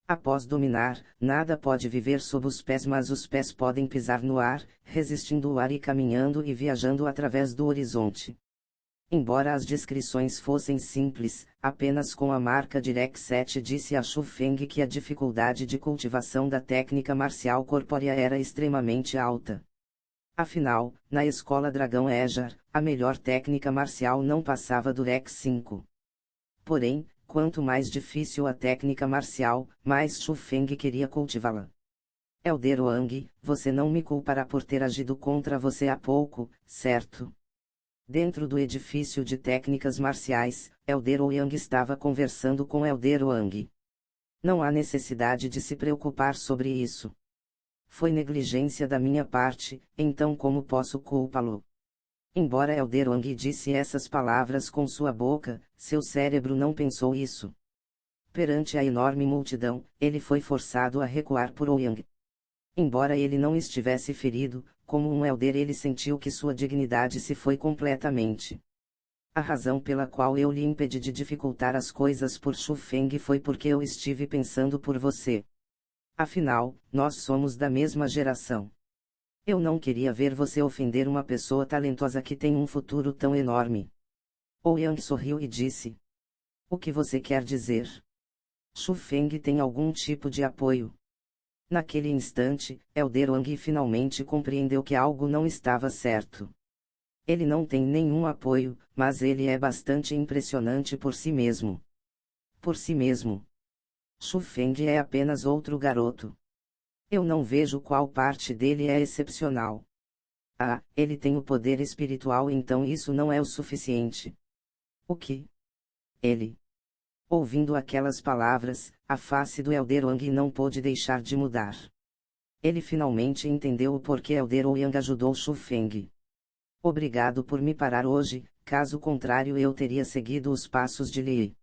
S1: Após dominar, nada pode viver sob os pés, mas os pés podem pisar no ar, resistindo o ar e caminhando e viajando através do horizonte. Embora as descrições fossem simples, apenas com a marca Direct 7 disse a Xu Feng que a dificuldade de cultivação da técnica marcial corpórea era extremamente alta. Afinal, na escola Dragão Ejar, a melhor técnica marcial não passava do Rex 5. Porém, quanto mais difícil a técnica marcial, mais Xu Feng queria cultivá-la. Elder Wang, você não me culpará por ter agido contra você há pouco, certo? Dentro do edifício de técnicas marciais, Elder Wang estava conversando com Elder Wang. Não há necessidade de se preocupar sobre isso. Foi negligência da minha parte, então como posso culpá-lo? Embora Elder Wang disse essas palavras com sua boca, seu cérebro não pensou isso. Perante a enorme multidão, ele foi forçado a recuar por Ouyang. Embora ele não estivesse ferido, como um Elder ele sentiu que sua dignidade se foi completamente. A razão pela qual eu lhe impedi de dificultar as coisas por Xu Feng foi porque eu estive pensando por você. Afinal, nós somos da mesma geração. Eu não queria ver você ofender uma pessoa talentosa que tem um futuro tão enorme. Ouyang sorriu e disse. O que você quer dizer? Xu Feng tem algum tipo de apoio. Naquele instante, Elder Wang finalmente compreendeu que algo não estava certo. Ele não tem nenhum apoio, mas ele é bastante impressionante por si mesmo. Por si mesmo. Xu Feng é apenas outro garoto. Eu não vejo qual parte dele é excepcional. Ah, ele tem o poder espiritual, então isso não é o suficiente. O que? Ele. Ouvindo aquelas palavras, a face do Elder Wang não pôde deixar de mudar. Ele finalmente entendeu o porquê Elder Wang ajudou Xu Feng. Obrigado por me parar hoje, caso contrário eu teria seguido os passos de Li.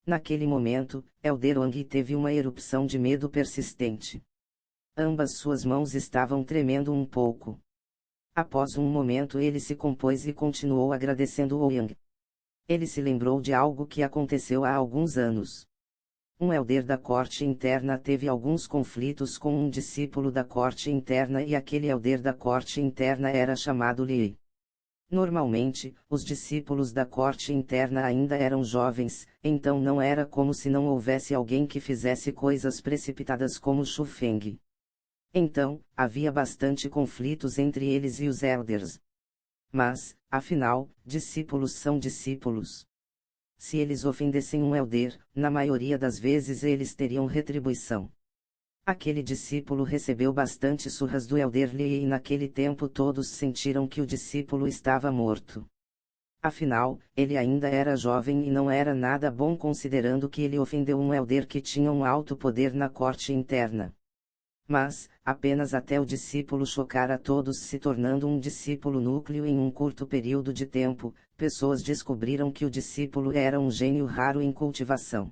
S1: Naquele momento, Elder Wang teve uma erupção de medo persistente. Ambas suas mãos estavam tremendo um pouco. Após um momento ele se compôs e continuou agradecendo Ouyang. Ele se lembrou de algo que aconteceu há alguns anos. Um elder da corte interna teve alguns conflitos com um discípulo da corte interna e aquele elder da corte interna era chamado Li. Normalmente, os discípulos da corte interna ainda eram jovens, então não era como se não houvesse alguém que fizesse coisas precipitadas como Xu Feng. Então, havia bastante conflitos entre eles e os elders. Mas, afinal, discípulos são discípulos. Se eles ofendessem um elder, na maioria das vezes eles teriam retribuição. Aquele discípulo recebeu bastante surras do elder Li e naquele tempo todos sentiram que o discípulo estava morto. Afinal, ele ainda era jovem e não era nada bom considerando que ele ofendeu um elder que tinha um alto poder na corte interna. Mas, apenas até o discípulo chocar a todos se tornando um discípulo núcleo em um curto período de tempo, pessoas descobriram que o discípulo era um gênio raro em cultivação.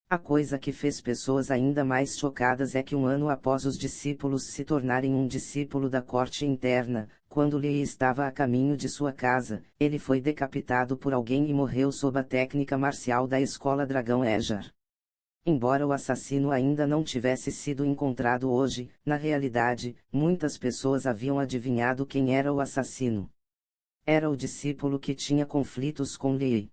S1: A coisa que fez pessoas ainda mais chocadas é que um ano após os discípulos se tornarem um discípulo da corte interna, quando Li estava a caminho de sua casa, ele foi decapitado por alguém e morreu sob a técnica marcial da escola Dragão Ejar. Embora o assassino ainda não tivesse sido encontrado hoje, na realidade, muitas pessoas haviam adivinhado quem era o assassino. Era o discípulo que tinha conflitos com Li.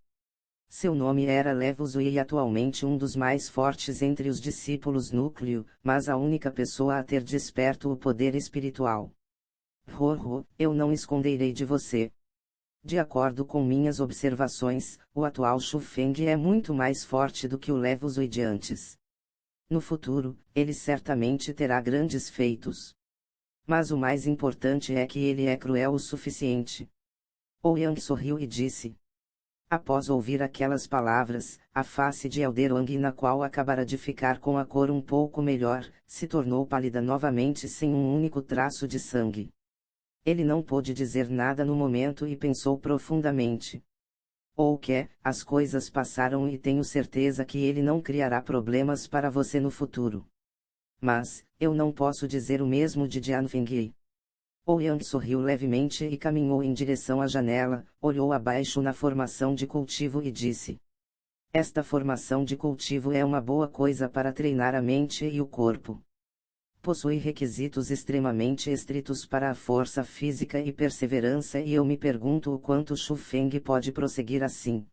S1: Seu nome era Levo Zui e atualmente um dos mais fortes entre os discípulos núcleo, mas a única pessoa a ter desperto o poder espiritual. Eu não esconderei de você. De acordo com minhas observações, o atual Shu Feng é muito mais forte do que o Levo Zui de antes. No futuro, ele certamente terá grandes feitos. Mas o mais importante é que ele é cruel o suficiente. Ouyang sorriu e disse. Após ouvir aquelas palavras, a face de Elder Wang, na qual acabara de ficar com a cor um pouco melhor, se tornou pálida novamente sem um único traço de sangue. Ele não pôde dizer nada no momento e pensou profundamente. Ou que, as coisas passaram e tenho certeza que ele não criará problemas para você no futuro. Mas, eu não posso dizer o mesmo de Jian Fengyi. Ouyang sorriu levemente e caminhou em direção à janela, olhou abaixo na formação de cultivo e disse. Esta formação de cultivo é uma boa coisa para treinar a mente e o corpo. Possui requisitos extremamente estritos para a força física e perseverança e eu me pergunto o quanto Shu Feng pode prosseguir assim.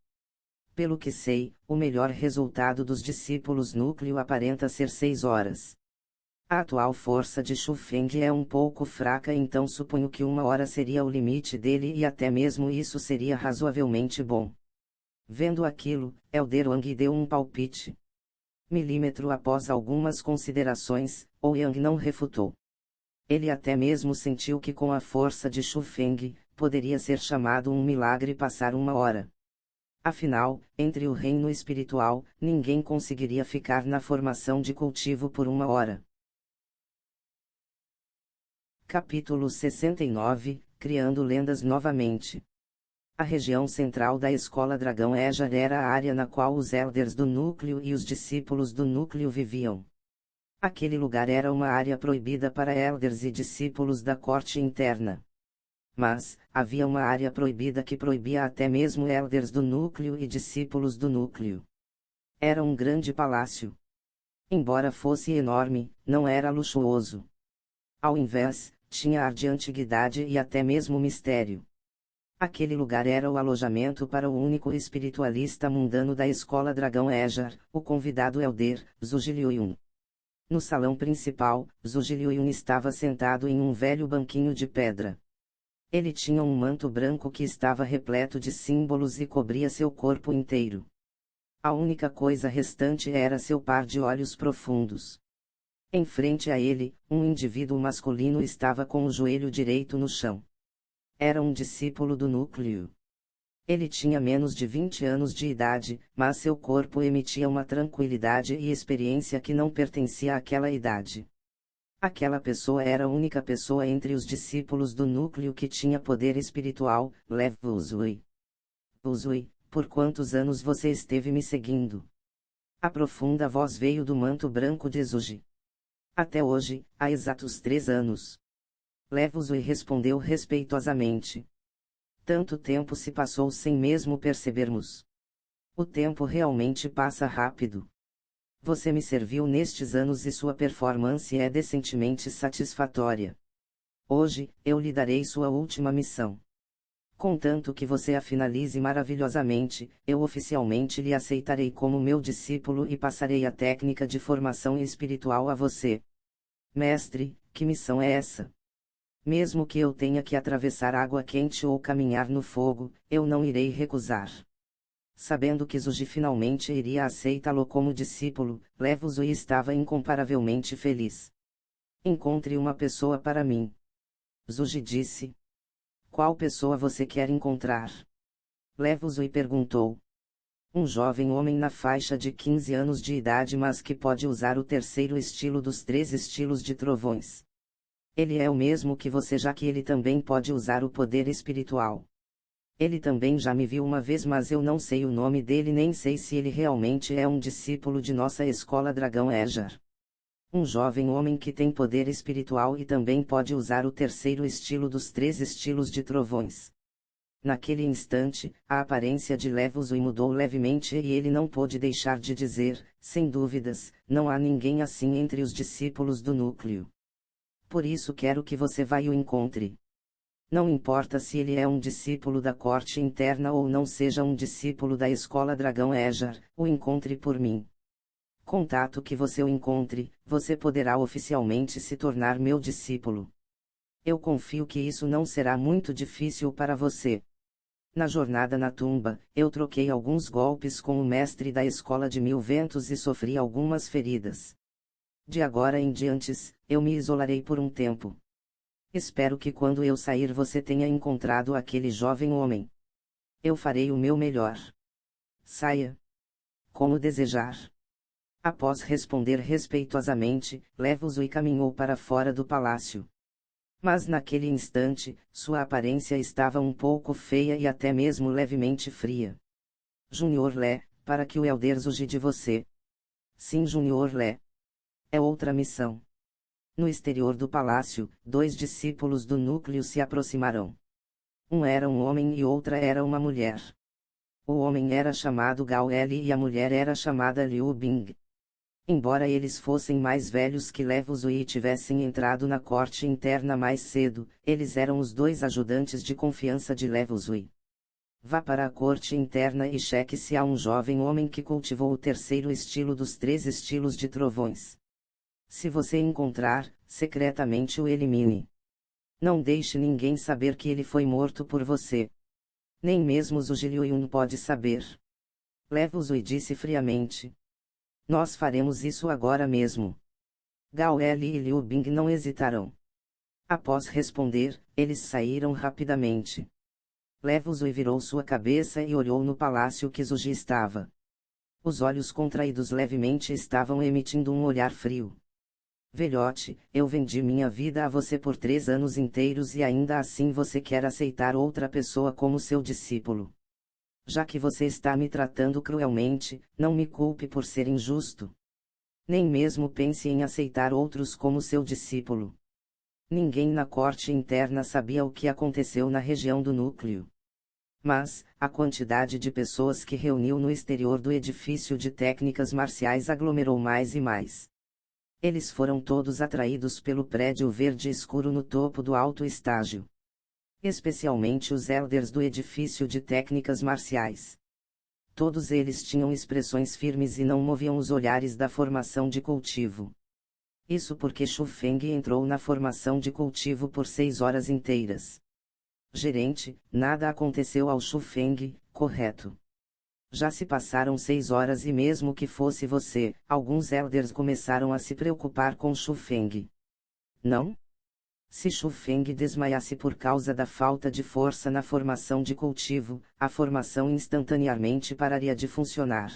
S1: Pelo que sei, o melhor resultado dos discípulos núcleo aparenta ser 6 horas. A atual força de Shu Feng é um pouco fraca, então suponho que 1 hora seria o limite dele e até mesmo isso seria razoavelmente bom. Vendo aquilo, Elder Wang deu um palpite. Milímetro após algumas considerações, Ouyang não refutou. Ele até mesmo sentiu que com a força de Shu Feng, poderia ser chamado um milagre passar 1 hora. Afinal, entre o reino espiritual, ninguém conseguiria ficar na formação de cultivo por 1 hora. Capítulo 69, Criando lendas novamente. A região central da Escola Dragão Ejar era a área na qual os elders do núcleo e os discípulos do núcleo viviam. Aquele lugar era uma área proibida para elders e discípulos da corte interna. Mas, havia uma área proibida que proibia até mesmo elders do núcleo e discípulos do núcleo. Era um grande palácio. Embora fosse enorme, não era luxuoso. Ao invés, tinha ar de antiguidade e até mesmo mistério. Aquele lugar era o alojamento para o único espiritualista mundano da Escola Dragão Ejar, o convidado Elder, Zhuge Liuyun. No salão principal, Zhuge Liuyun estava sentado em um velho banquinho de pedra. Ele tinha um manto branco que estava repleto de símbolos e cobria seu corpo inteiro. A única coisa restante era seu par de olhos profundos. Em frente a ele, um indivíduo masculino estava com o joelho direito no chão. Era um discípulo do núcleo. Ele tinha menos de 20 anos de idade, mas seu corpo emitia uma tranquilidade e experiência que não pertencia àquela idade. Aquela pessoa era a única pessoa entre os discípulos do núcleo que tinha poder espiritual, Levo Zui. Zui, por quantos anos você esteve me seguindo? A profunda voz veio do manto branco de Zhuge. Até hoje, há exatos 3 anos. Levo Zui respondeu respeitosamente. Tanto tempo se passou sem mesmo percebermos. O tempo realmente passa rápido. Você me serviu nestes anos e sua performance é decentemente satisfatória. Hoje, eu lhe darei sua última missão. Contanto que você a finalize maravilhosamente, eu oficialmente lhe aceitarei como meu discípulo e passarei a técnica de formação espiritual a você. Mestre, que missão é essa? Mesmo que eu tenha que atravessar água quente ou caminhar no fogo, eu não irei recusar. Sabendo que Zhuge finalmente iria aceitá-lo como discípulo, Levo Zui estava incomparavelmente feliz. Encontre uma pessoa para mim. Zhuge disse. Qual pessoa você quer encontrar? Levo Zui perguntou. Um jovem homem na faixa de 15 anos de idade, mas que pode usar o terceiro estilo dos 3 estilos de trovões. Ele é o mesmo que você, já que ele também pode usar o poder espiritual. Ele também já me viu uma vez, mas eu não sei o nome dele nem sei se ele realmente é um discípulo de nossa Escola Dragão Ejar. Um jovem homem que tem poder espiritual e também pode usar o terceiro estilo dos 3 estilos de trovões. Naquele instante, a aparência de Levo Zui mudou levemente e ele não pôde deixar de dizer, sem dúvidas, não há ninguém assim entre os discípulos do núcleo. Por isso quero que você vá e o encontre. Não importa se ele é um discípulo da corte interna ou não seja um discípulo da Escola Dragão Ejar, o encontre por mim. Contato que você o encontre, você poderá oficialmente se tornar meu discípulo. Eu confio que isso não será muito difícil para você. Na jornada na tumba, eu troquei alguns golpes com o mestre da escola de 1000 ventos e sofri algumas feridas. De agora em diante, eu me isolarei por um tempo. Espero que quando eu sair você tenha encontrado aquele jovem homem. Eu farei o meu melhor. Saia. Como desejar. Após responder respeitosamente, Levos e caminhou para fora do palácio. Mas naquele instante, sua aparência estava um pouco feia e até mesmo levemente fria. Junior Lé, para que o Elder zuge de você. Sim, Junior Lé. É outra missão. No exterior do palácio, 2 discípulos do núcleo se aproximaram. Um era um homem e outra era uma mulher. O homem era chamado Gao Eli e a mulher era chamada Liu Bing. Embora eles fossem mais velhos que Levos e tivessem entrado na corte interna mais cedo, eles eram os 2 ajudantes de confiança de Levos. Vá para a corte interna e cheque se há um jovem homem que cultivou o terceiro estilo dos 3 estilos de trovões. Se você encontrar, secretamente o elimine. Não deixe ninguém saber que ele foi morto por você. Nem mesmo Zhiliuyun pode saber. Levos disse friamente. Nós faremos isso agora mesmo. Gao Eli e Liu Bing não hesitarão. Após responder, eles saíram rapidamente. Levos virou sua cabeça e olhou no palácio que Zuji estava. Os olhos contraídos levemente estavam emitindo um olhar frio. Velhote, eu vendi minha vida a você por 3 anos inteiros e ainda assim você quer aceitar outra pessoa como seu discípulo. Já que você está me tratando cruelmente, não me culpe por ser injusto. Nem mesmo pense em aceitar outros como seu discípulo. Ninguém na corte interna sabia o que aconteceu na região do núcleo. Mas, a quantidade de pessoas que reuniu no exterior do edifício de técnicas marciais aglomerou mais e mais. Eles foram todos atraídos pelo prédio verde escuro no topo do alto estágio. Especialmente os elders do edifício de técnicas marciais. Todos eles tinham expressões firmes e não moviam os olhares da formação de cultivo. Isso porque Shu Feng entrou na formação de cultivo por 6 horas inteiras. Gerente, nada aconteceu ao Shu Feng, correto? Já se passaram 6 horas e mesmo que fosse você, alguns elders começaram a se preocupar com Shu Feng. Não? Se Shu Feng desmaiasse por causa da falta de força na formação de cultivo, a formação instantaneamente pararia de funcionar.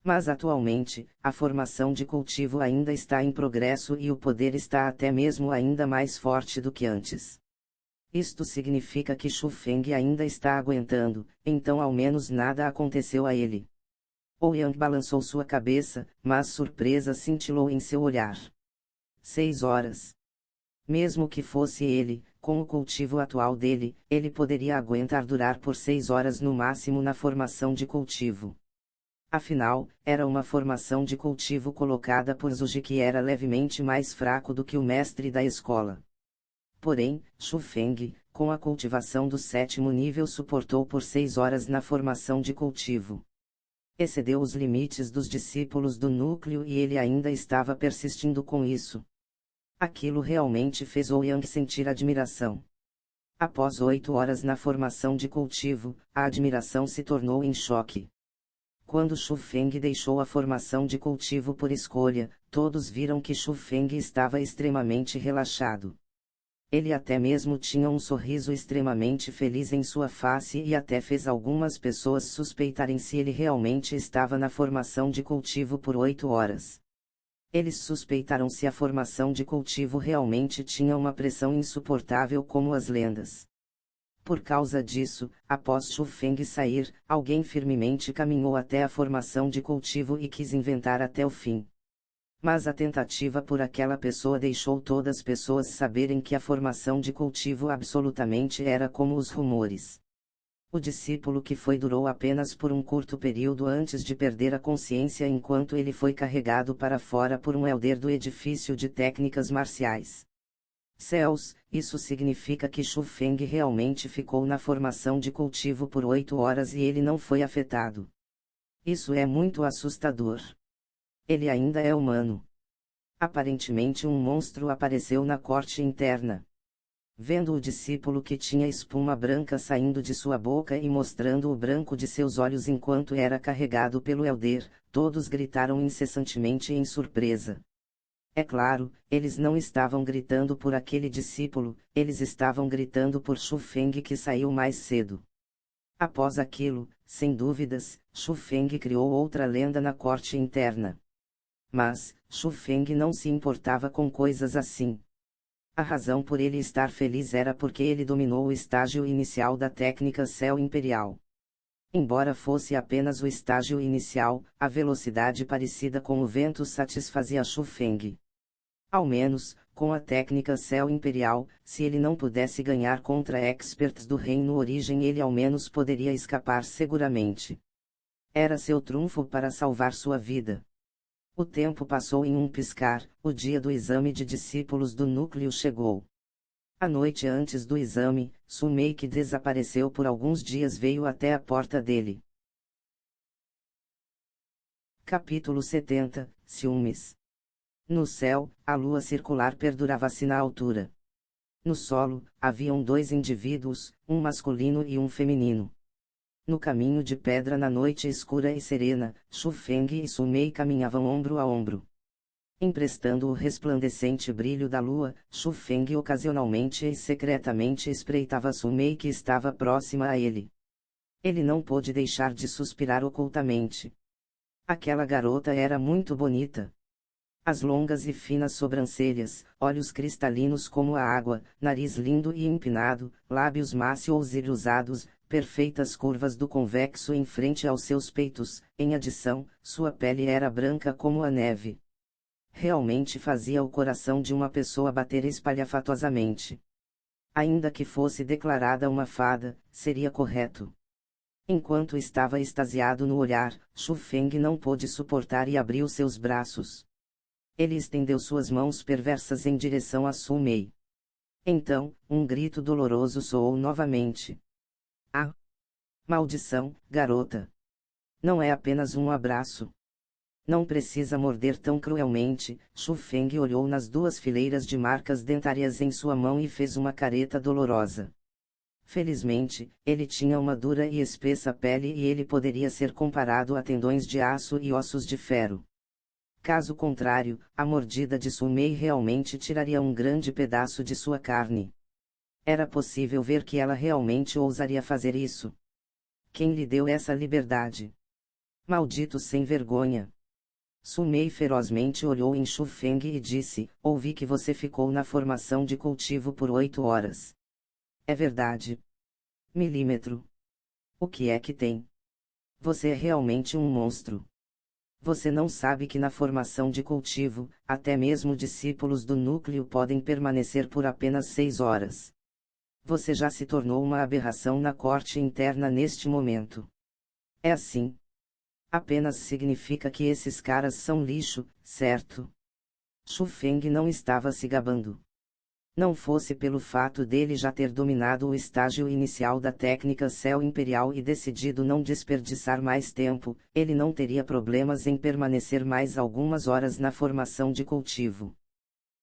S1: Mas atualmente, a formação de cultivo ainda está em progresso e o poder está até mesmo ainda mais forte do que antes. Isto significa que Shu Feng ainda está aguentando, então ao menos nada aconteceu a ele. Ouyang balançou sua cabeça, mas surpresa cintilou em seu olhar. 6 horas. Mesmo que fosse ele, com o cultivo atual dele, ele poderia aguentar durar por 6 horas no máximo na formação de cultivo. Afinal, era uma formação de cultivo colocada por Zuji que era levemente mais fraco do que o mestre da escola. Porém, Shu Feng, com a cultivação do 7º nível suportou por 6 horas na formação de cultivo. Excedeu os limites dos discípulos do núcleo e ele ainda estava persistindo com isso. Aquilo realmente fez Ouyang sentir admiração. Após 8 horas na formação de cultivo, a admiração se tornou em choque. Quando Shu Feng deixou a formação de cultivo por escolha, todos viram que Shu Feng estava extremamente relaxado. Ele até mesmo tinha um sorriso extremamente feliz em sua face e até fez algumas pessoas suspeitarem se ele realmente estava na formação de cultivo por 8 horas. Eles suspeitaram se a formação de cultivo realmente tinha uma pressão insuportável como as lendas. Por causa disso, após Shu Feng sair, alguém firmemente caminhou até a formação de cultivo e quis inventar até o fim. Mas a tentativa por aquela pessoa deixou todas as pessoas saberem que a formação de cultivo absolutamente era como os rumores. O discípulo que foi durou apenas por um curto período antes de perder a consciência enquanto ele foi carregado para fora por um elder do edifício de técnicas marciais. Céus, isso significa que Shu Feng realmente ficou na formação de cultivo por 8 horas e ele não foi afetado. Isso é muito assustador. Ele ainda é humano. Aparentemente um monstro apareceu na corte interna. Vendo o discípulo que tinha espuma branca saindo de sua boca e mostrando o branco de seus olhos enquanto era carregado pelo Elder, todos gritaram incessantemente em surpresa. É claro, eles não estavam gritando por aquele discípulo, eles estavam gritando por Shu Feng que saiu mais cedo. Após aquilo, sem dúvidas, Shu Feng criou outra lenda na corte interna. Mas, Shu Feng não se importava com coisas assim. A razão por ele estar feliz era porque ele dominou o estágio inicial da técnica Céu Imperial. Embora fosse apenas o estágio inicial, a velocidade parecida com o vento satisfazia Shu Feng. Ao menos, com a técnica Céu Imperial, se ele não pudesse ganhar contra experts do Reino Origem, ele ao menos poderia escapar seguramente. Era seu trunfo para salvar sua vida. O tempo passou em um piscar, o dia do exame de discípulos do núcleo chegou. A noite antes do exame, Sumei, que desapareceu por alguns dias, veio até a porta dele. Capítulo 70, Ciúmes. No céu, a lua circular perdurava-se na altura. No solo, haviam dois indivíduos, um masculino e um feminino. No caminho de pedra na noite escura e serena, Shu Feng e Sumei caminhavam ombro a ombro. Emprestando o resplandecente brilho da lua, Shu Feng ocasionalmente e secretamente espreitava Sumei, que estava próxima a ele. Ele não pôde deixar de suspirar ocultamente. Aquela garota era muito bonita. As longas e finas sobrancelhas, olhos cristalinos como a água, nariz lindo e empinado, lábios maciosos e ilusados, perfeitas curvas do convexo em frente aos seus peitos, em adição, sua pele era branca como a neve. Realmente fazia o coração de uma pessoa bater espalhafatosamente. Ainda que fosse declarada uma fada, seria correto. Enquanto estava extasiado no olhar, Shu Feng não pôde suportar e abriu seus braços. Ele estendeu suas mãos perversas em direção a Sumei. Então, um grito doloroso soou novamente. Ah! Maldição, garota! Não é apenas um abraço. Não precisa morder tão cruelmente. Shu Feng olhou nas duas fileiras de marcas dentárias em sua mão e fez uma careta dolorosa. Felizmente, ele tinha uma dura e espessa pele e ele poderia ser comparado a tendões de aço e ossos de ferro. Caso contrário, a mordida de Sumei realmente tiraria um grande pedaço de sua carne. Era possível ver que ela realmente ousaria fazer isso. Quem lhe deu essa liberdade? Maldito sem vergonha! Sumei ferozmente olhou em Shu Feng e disse: ouvi que você ficou na formação de cultivo por 8 horas. É verdade. Milímetro. O que é que tem? Você é realmente um monstro. Você não sabe que na formação de cultivo, até mesmo discípulos do núcleo podem permanecer por apenas 6 horas. Você já se tornou uma aberração na corte interna neste momento. É assim. Apenas significa que esses caras são lixo, certo? Shu Feng não estava se gabando. Não fosse pelo fato dele já ter dominado o estágio inicial da técnica Céu Imperial e decidido não desperdiçar mais tempo, ele não teria problemas em permanecer mais algumas horas na formação de cultivo.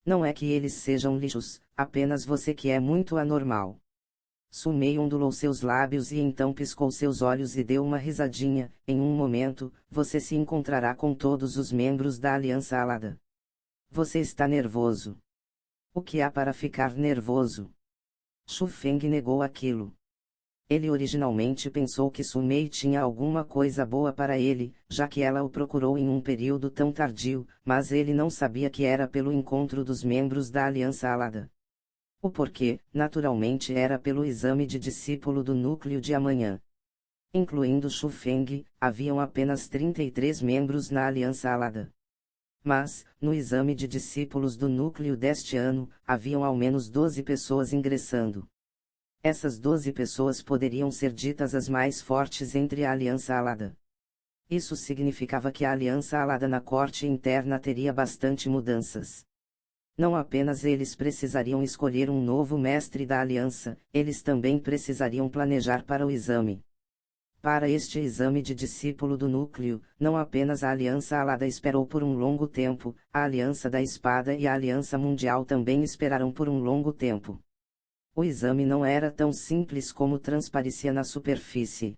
S1: Não é que eles sejam lixos, apenas você que é muito anormal. Sumei ondulou seus lábios e então piscou seus olhos e deu uma risadinha. Em um momento, você se encontrará com todos os membros da Aliança Alada. Você está nervoso. O que há para ficar nervoso? Shu Feng negou aquilo. Ele originalmente pensou que Sumei tinha alguma coisa boa para ele, já que ela o procurou em um período tão tardio, mas ele não sabia que era pelo encontro dos membros da Aliança Alada. O porquê, naturalmente, era pelo exame de discípulo do núcleo de amanhã. Incluindo Shu Feng, haviam apenas 33 membros na Aliança Alada. Mas, no exame de discípulos do núcleo deste ano, haviam ao menos 12 pessoas ingressando. Essas 12 pessoas poderiam ser ditas as mais fortes entre a Aliança Alada. Isso significava que a Aliança Alada na corte interna teria bastante mudanças. Não apenas eles precisariam escolher um novo mestre da Aliança, eles também precisariam planejar para o exame. Para este exame de discípulo do núcleo, não apenas a Aliança Alada esperou por um longo tempo, a Aliança da Espada e a Aliança Mundial também esperaram por um longo tempo. O exame não era tão simples como transparecia na superfície.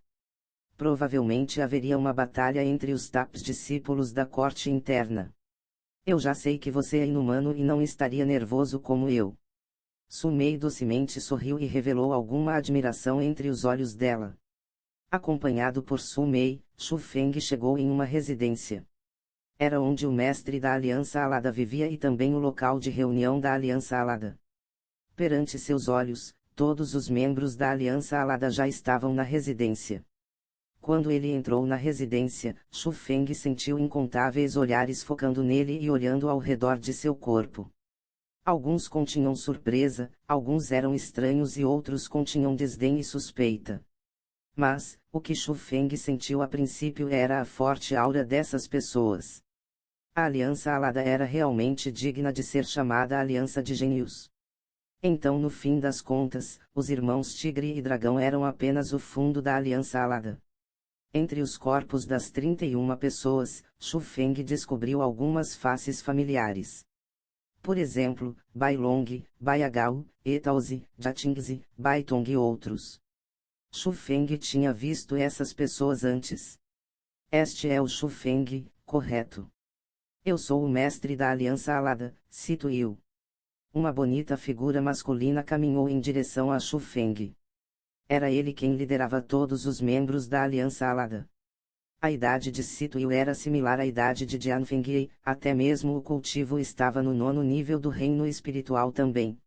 S1: Provavelmente haveria uma batalha entre os TAPs discípulos da corte interna. Eu já sei que você é inumano e não estaria nervoso como eu. Su Mei docemente sorriu e revelou alguma admiração entre os olhos dela. Acompanhado por Su Mei, Shu Feng chegou em uma residência. Era onde o mestre da Aliança Alada vivia e também o local de reunião da Aliança Alada. Perante seus olhos, todos os membros da Aliança Alada já estavam na residência. Quando ele entrou na residência, Shu Feng sentiu incontáveis olhares focando nele e olhando ao redor de seu corpo. Alguns continham surpresa, alguns eram estranhos e outros continham desdém e suspeita. Mas, o que Shu Feng sentiu a princípio era a forte aura dessas pessoas. A Aliança Alada era realmente digna de ser chamada Aliança de Gênios. Então no fim das contas, os irmãos Tigre e Dragão eram apenas o fundo da Aliança Alada. Entre os corpos das 31 pessoas, Shu Feng descobriu algumas faces familiares. Por exemplo, Bai Long, Bai Agao, Etaozi, Jatingzi, Bai Tong e outros. Shu Feng tinha visto essas pessoas antes. Este é o Shu Feng, correto? Eu sou o mestre da Aliança Alada, Sito Yu. Uma bonita figura masculina caminhou em direção a Shu Feng. Era ele quem liderava todos os membros da Aliança Alada. A idade de Sito Yu era similar à idade de Jian Fengyi, até mesmo o cultivo estava no 9º nível do reino espiritual também.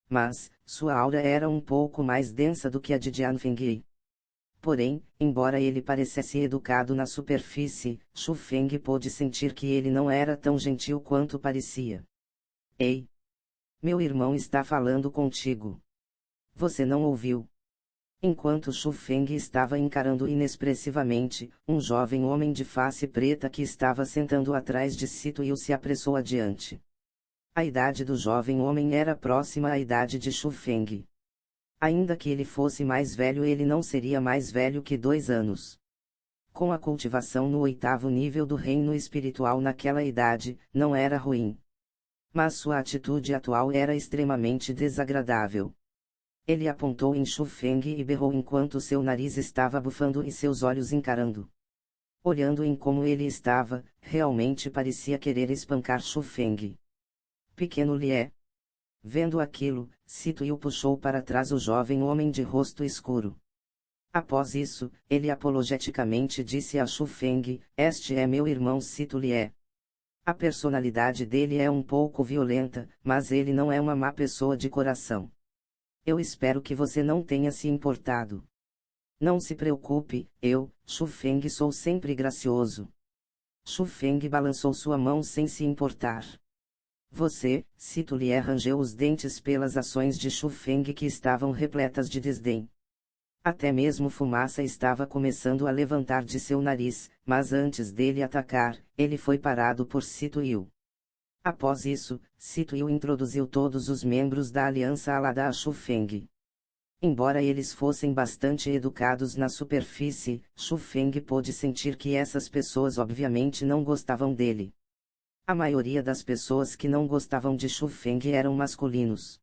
S1: Mas, sua aura era um pouco mais densa do que a de Jian Fengyi. Porém, embora ele parecesse educado na superfície, Shu Feng pôde sentir que ele não era tão gentil quanto parecia. Ei! Meu irmão está falando contigo. Você não ouviu? Enquanto Shu Feng estava encarando inexpressivamente, um jovem homem de face preta que estava sentando atrás de Sito Yu se apressou adiante. A idade do jovem homem era próxima à idade de Shu Feng. Ainda que ele fosse mais velho, ele não seria mais velho que 2 anos. Com a cultivação no 8º nível do reino espiritual naquela idade, não era ruim. Mas sua atitude atual era extremamente desagradável. Ele apontou em Shu Feng e berrou enquanto seu nariz estava bufando e seus olhos encarando. Olhando em como ele estava, realmente parecia querer espancar Shu Feng. Pequeno Lie. Vendo aquilo, Sito Yu puxou para trás o jovem homem de rosto escuro. Após isso, ele apologeticamente disse a Shu Feng: Este é meu irmão Sito Lie. A personalidade dele é um pouco violenta, mas ele não é uma má pessoa de coração. Eu espero que você não tenha se importado. Não se preocupe, eu, Shu Feng, sou sempre gracioso. Shu Feng balançou sua mão sem se importar. Você, Sito Lie, rangeu os dentes pelas ações de Shu Feng que estavam repletas de desdém. Até mesmo fumaça estava começando a levantar de seu nariz, mas antes dele atacar, ele foi parado por Sito Yu. Após isso, Sito Yu introduziu todos os membros da Aliança Alada a Shu Feng. Embora eles fossem bastante educados na superfície, Shu Feng pôde sentir que essas pessoas obviamente não gostavam dele. A maioria das pessoas que não gostavam de Shu Feng eram masculinos.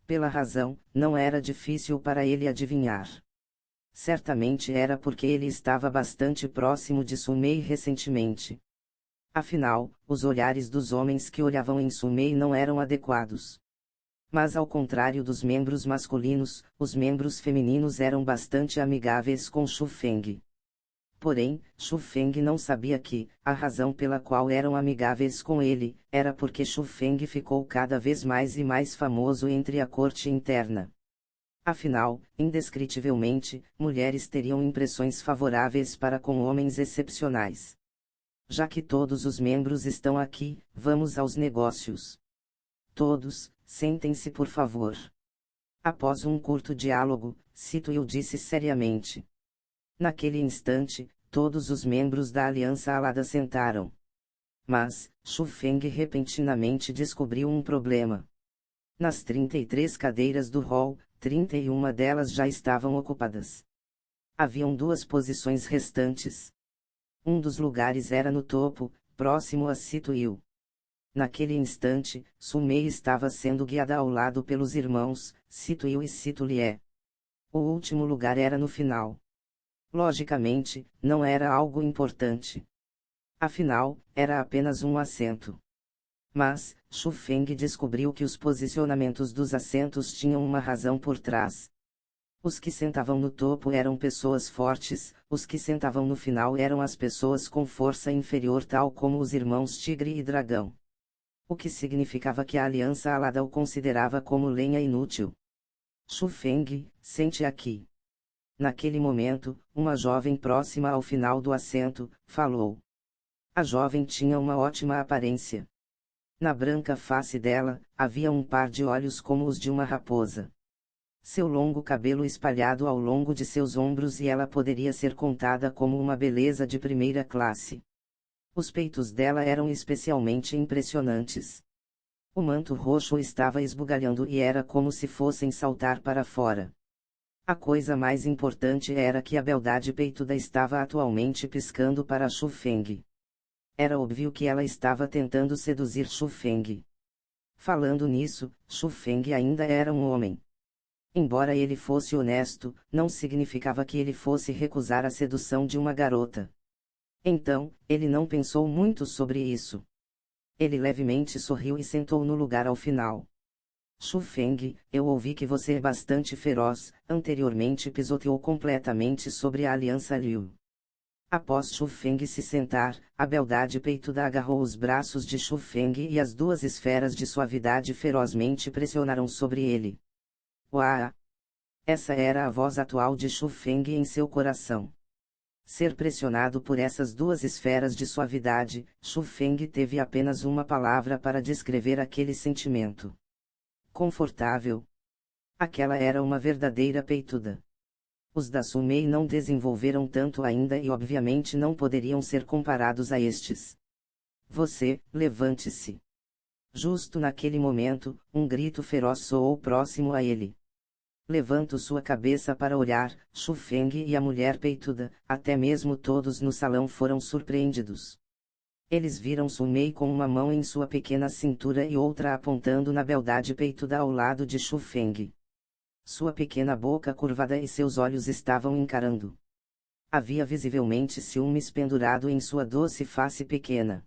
S1: Pela razão, não era difícil para ele adivinhar. Certamente era porque ele estava bastante próximo de Su Mei recentemente. Afinal, os olhares dos homens que olhavam em Su Mei não eram adequados. Mas ao contrário dos membros masculinos, os membros femininos eram bastante amigáveis com Shu Feng. Porém, Shu Feng não sabia que, a razão pela qual eram amigáveis com ele, era porque Shu Feng ficou cada vez mais e mais famoso entre a corte interna. Afinal, indescritivelmente, mulheres teriam impressões favoráveis para com homens excepcionais. Já que todos os membros estão aqui, vamos aos negócios. Todos, sentem-se por favor. Após um curto diálogo, Sito Yu disse seriamente. Naquele instante, todos os membros da Aliança Alada sentaram. Mas, Shu Feng repentinamente descobriu um problema. Nas 33 cadeiras do hall, 31 delas já estavam ocupadas. Haviam 2 posições restantes. Um dos lugares era no topo, próximo a Sito Yu. Naquele instante, Su Mei estava sendo guiada ao lado pelos irmãos, Cito Yu e Cito Lie. O último lugar era no final. Logicamente, não era algo importante. Afinal, era apenas um assento. Mas, Xu Feng descobriu que os posicionamentos dos assentos tinham uma razão por trás. Os que sentavam no topo eram pessoas fortes, os que sentavam no final eram as pessoas com força inferior, tal como os irmãos Tigre e Dragão. O que significava que a Aliança Alada o considerava como lenha inútil. Xu Feng, sente aqui. Naquele momento, uma jovem próxima ao final do assento, falou. A jovem tinha uma ótima aparência. Na branca face dela, havia um par de olhos como os de uma raposa. Seu longo cabelo espalhado ao longo de seus ombros, e ela poderia ser contada como uma beleza de primeira classe. Os peitos dela eram especialmente impressionantes. O manto roxo estava esbugalhando e era como se fossem saltar para fora. A coisa mais importante era que a beldade peituda estava atualmente piscando para Xu Feng. Era óbvio que ela estava tentando seduzir Xu Feng. Falando nisso, Xu Feng ainda era um homem. Embora ele fosse honesto, não significava que ele fosse recusar a sedução de uma garota. Então, ele não pensou muito sobre isso. Ele levemente sorriu e sentou no lugar ao final. Xu Feng, eu ouvi que você é bastante feroz. Anteriormente pisoteou completamente sobre a Aliança Liu. Após Xu Feng se sentar, a beldade peituda agarrou os braços de Xu Feng e as duas esferas de suavidade ferozmente pressionaram sobre ele. Uau! Essa era a voz atual de Xu Feng em seu coração. Ser pressionado por essas duas esferas de suavidade, Xu Feng teve apenas uma palavra para descrever aquele sentimento. Confortável. Aquela era uma verdadeira peituda. Os da Su Mei não desenvolveram tanto ainda e obviamente não poderiam ser comparados a estes. Você, levante-se. Justo naquele momento, um grito feroz soou próximo a ele. Levantou sua cabeça para olhar, Xu Feng e a mulher peituda, até mesmo todos no salão foram surpreendidos. Eles viram Su Mei com uma mão em sua pequena cintura e outra apontando na beldade peituda ao lado de Xu Feng. Sua pequena boca curvada e seus olhos estavam encarando. Havia visivelmente ciúmes pendurado em sua doce face pequena.